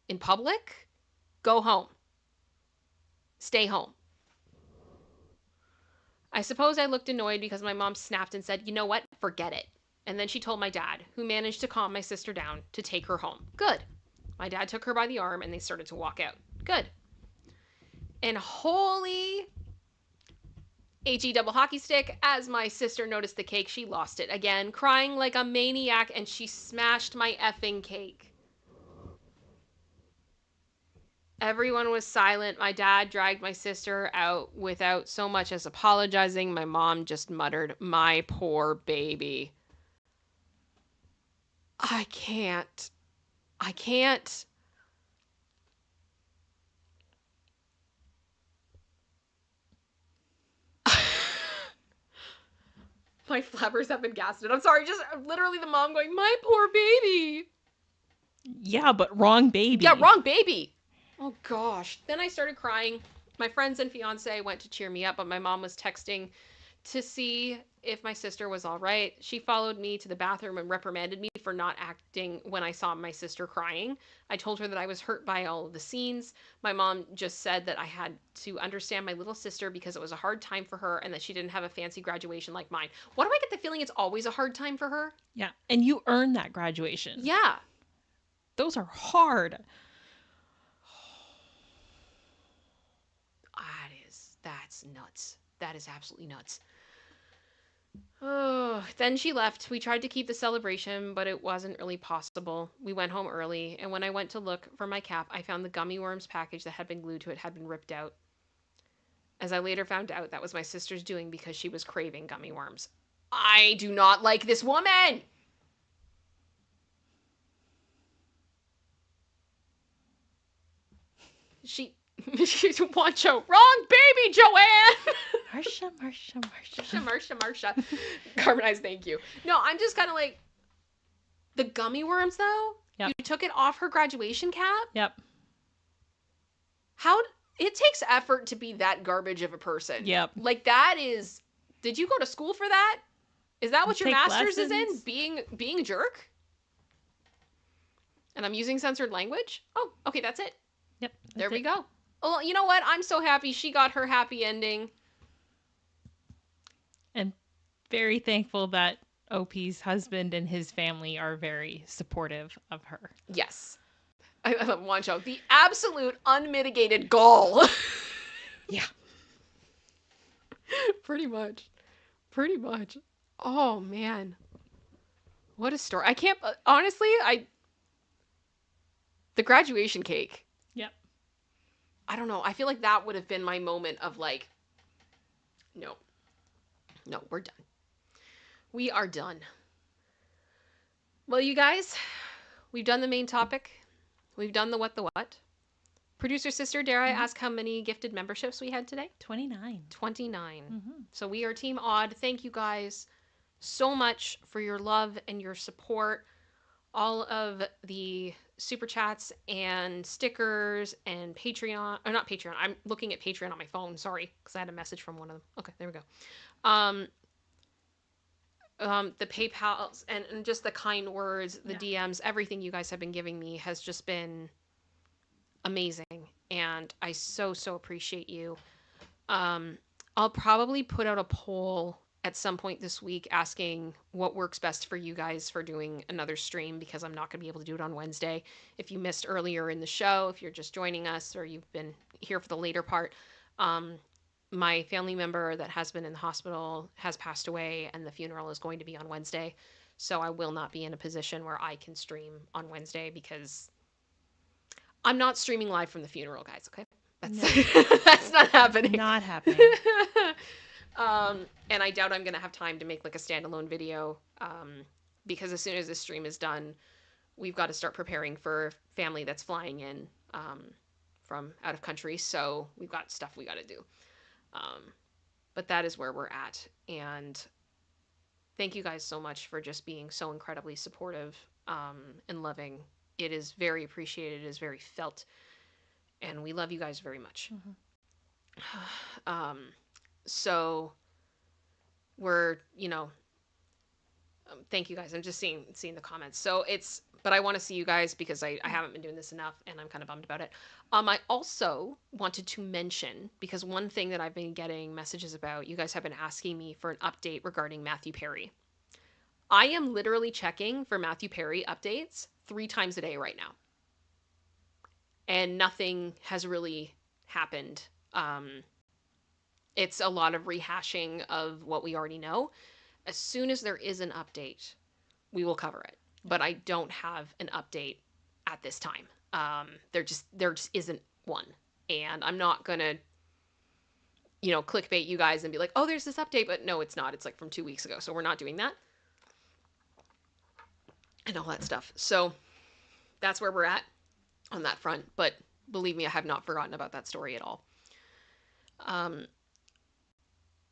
Speaker 1: in public, go home. Stay home. I suppose I looked annoyed because my mom snapped and said, "You know what? Forget it." And then she told my dad, who managed to calm my sister down, to take her home. Good. My dad took her by the arm and they started to walk out. Good. And holy HE double hockey stick, as my sister noticed the cake, she lost it again, crying like a maniac, and she smashed my effing cake. Everyone was silent. My dad dragged my sister out without so much as apologizing. My mom just muttered, "My poor baby." I can't. I can't. My flappers have been gasted. I'm sorry, just literally the mom going, "My poor baby."
Speaker 2: Yeah, but wrong baby.
Speaker 1: Yeah, wrong baby. Oh gosh. Then I started crying. My friends and fiance went to cheer me up, but my mom was texting to see if my sister was all right. She followed me to the bathroom and reprimanded me for not acting when I saw my sister crying. I told her that I was hurt by all of the scenes. My mom just said that I had to understand my little sister because it was a hard time for her and that she didn't have a fancy graduation like mine. Why do I get the feeling it's always a hard time for her?
Speaker 2: Yeah, and you earned that graduation.
Speaker 1: Yeah.
Speaker 2: Those are hard.
Speaker 1: That's nuts. That is absolutely nuts. Oh, then she left. We tried to keep the celebration, but it wasn't really possible. We went home early, and when I went to look for my cap, I found the gummy worms package that had been glued to it had been ripped out. As I later found out, that was my sister's doing because she was craving gummy worms. I do not like this woman! She's Wancho. Wrong baby, Joanne! Marsha. Carbonized, thank you. No, I'm just kind of like, the gummy worms, though?
Speaker 2: Yep.
Speaker 1: You took it off her graduation cap?
Speaker 2: Yep.
Speaker 1: It takes effort to be that garbage of a person.
Speaker 2: Yep.
Speaker 1: Like, that is, did you go to school for that? Is that what your master's is in? Being a jerk? And I'm using censored language? Oh, okay, that's it.
Speaker 2: Yep.
Speaker 1: There we go. Well, you know what? I'm so happy she got her happy ending.
Speaker 2: And very thankful that OP's husband and his family are very supportive of her.
Speaker 1: Yes. I love Wancho. The absolute unmitigated gall.
Speaker 2: Yeah.
Speaker 1: Pretty much. Oh, man. What a story. I can't, honestly, the graduation cake.
Speaker 2: Yep.
Speaker 1: I don't know. I feel like that would have been my moment of like, no, no, we're done. We are done. Well, you guys, we've done the main topic. We've done the what the what. Producer sister, dare I ask how many gifted memberships we had today?
Speaker 2: 29.
Speaker 1: 29. So we are Team Odd. Thank you guys so much for your love and your support. All of the super chats and stickers and Patreon, or not Patreon. I'm looking at Patreon on my phone. Sorry, because I had a message from one of them. Okay, there we go. The PayPals and just the kind words, the DMs, everything you guys have been giving me has just been amazing, and I so appreciate you. I'll probably put out a poll at some point this week asking what works best for you guys for doing another stream, because I'm not going to be able to do it on Wednesday. If you missed earlier in the show, if you're just joining us or you've been here for the later part, my family member that has been in the hospital has passed away, and the funeral is going to be on Wednesday. So I will not be in a position where I can stream on Wednesday, because I'm not streaming live from the funeral, guys, okay? That's not happening.
Speaker 2: Not happening.
Speaker 1: And I doubt I'm going to have time to make like a standalone video, because as soon as this stream is done, we've got to start preparing for family that's flying in from out of country. So we've got stuff we got to do. But that is where we're at. And thank you guys so much for just being so incredibly supportive and loving. It is very appreciated. It is very felt. And we love you guys very much. So we're, thank you guys. I'm just seeing the comments. So but I want to see you guys because I haven't been doing this enough, and I'm kind of bummed about it. I also wanted to mention, because one thing that I've been getting messages about, you guys have been asking me for an update regarding Matthew Perry. I am literally checking for Matthew Perry updates 3 times a day right now. And nothing has really happened. It's a lot of rehashing of what we already know. As soon as there is an update, we will cover it. But I don't have an update at this time. There just isn't one. And I'm not going to, clickbait you guys and be like, oh, there's this update. But no, it's not. It's like from 2 weeks ago. So we're not doing that. And all that stuff. So that's where we're at on that front. But believe me, I have not forgotten about that story at all.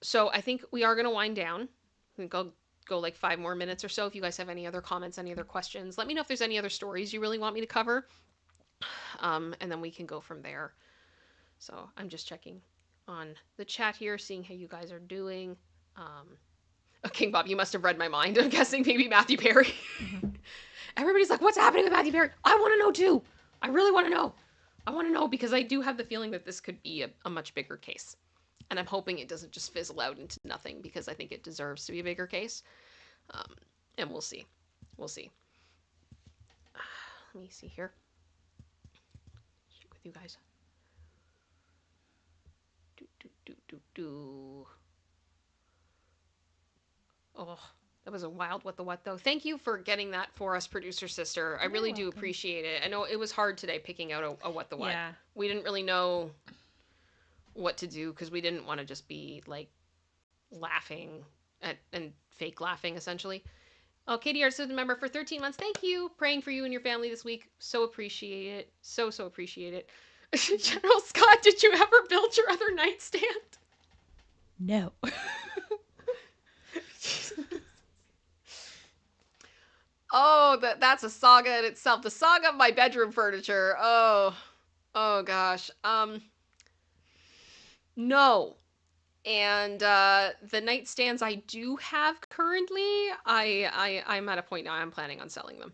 Speaker 1: So I think we are going to wind down. I think I'll go like 5 more minutes or so. If you guys have any other comments, any other questions, let me know if there's any other stories you really want me to cover. And then we can go from there. So I'm just checking on the chat here, seeing how you guys are doing. King Bob, you must have read my mind. I'm guessing maybe Matthew Perry. Everybody's like, what's happening with Matthew Perry? I want to know too. I really want to know. I want to know because I do have the feeling that this could be a much bigger case. And I'm hoping it doesn't just fizzle out into nothing, because I think it deserves to be a bigger case. And we'll see. We'll see. Let me see here. Check with you guys. Oh, that was a wild what the what, though. Thank you for getting that for us, producer sister. I really do appreciate it. I know it was hard today picking out a what the what. Yeah. We didn't really know what to do because we didn't want to just be like laughing and fake laughing, essentially. Oh, Katie, our student member for 13 months. Thank you. Praying for you and your family this week. So appreciate it. So appreciate it. General Scott, did you ever build your other nightstand?
Speaker 2: No.
Speaker 1: Oh, that's a saga in itself. The saga of my bedroom furniture. Oh gosh. No. And the nightstands I do have currently, I'm at a point now I'm planning on selling them.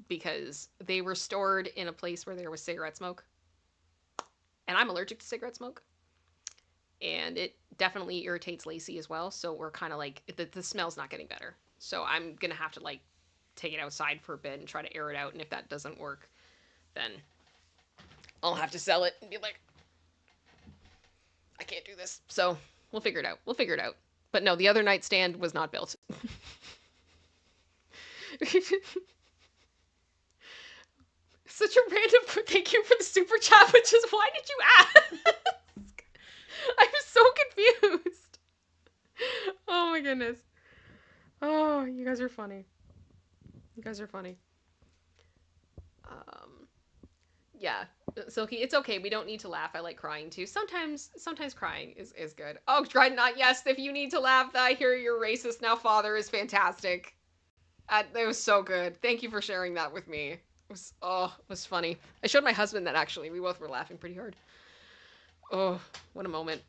Speaker 1: Because they were stored in a place where there was cigarette smoke. And I'm allergic to cigarette smoke. And it definitely irritates Lacey as well. So we're kind of like, the smell's not getting better. So I'm going to have to like take it outside for a bit and try to air it out. And if that doesn't work, then I'll have to sell it and be like, I can't do this. So we'll figure it out. But no, the other nightstand was not built. Such a random thank you for the super chat, which is why did you ask? I'm so confused. Oh my goodness. Oh, you guys are funny. You guys are funny. Yeah. Silky, it's okay. We don't need to laugh. I like crying too. Sometimes crying is good. Oh, try not yes. If you need to laugh, I hear you're racist now. Father is fantastic. It was so good. Thank you for sharing that with me. It was funny. I showed my husband that actually. We both were laughing pretty hard. Oh, what a moment.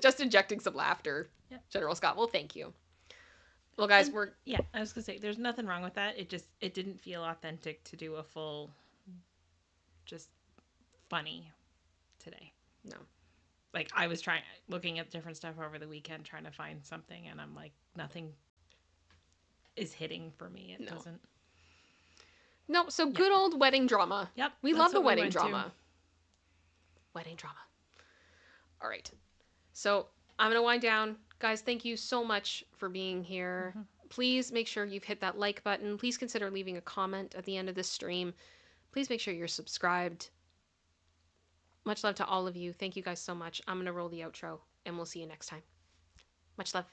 Speaker 1: Just injecting some laughter. Yep. General Scott. Well, thank you. Well, guys,
Speaker 2: I was gonna say there's nothing wrong with that. It didn't feel authentic to do a full, just funny today.
Speaker 1: No.
Speaker 2: Like I was looking at different stuff over the weekend, trying to find something, and I'm like, nothing is hitting for me. It doesn't.
Speaker 1: No, so good old wedding drama.
Speaker 2: Yep.
Speaker 1: We love the wedding drama. Wedding drama. All right. So I'm going to wind down. Guys, thank you so much for being here. Mm-hmm. Please make sure you've hit that like button. Please consider leaving a comment at the end of this stream. Please make sure you're subscribed. Much love to all of you. Thank you guys so much. I'm going to roll the outro, and we'll see you next time. Much love.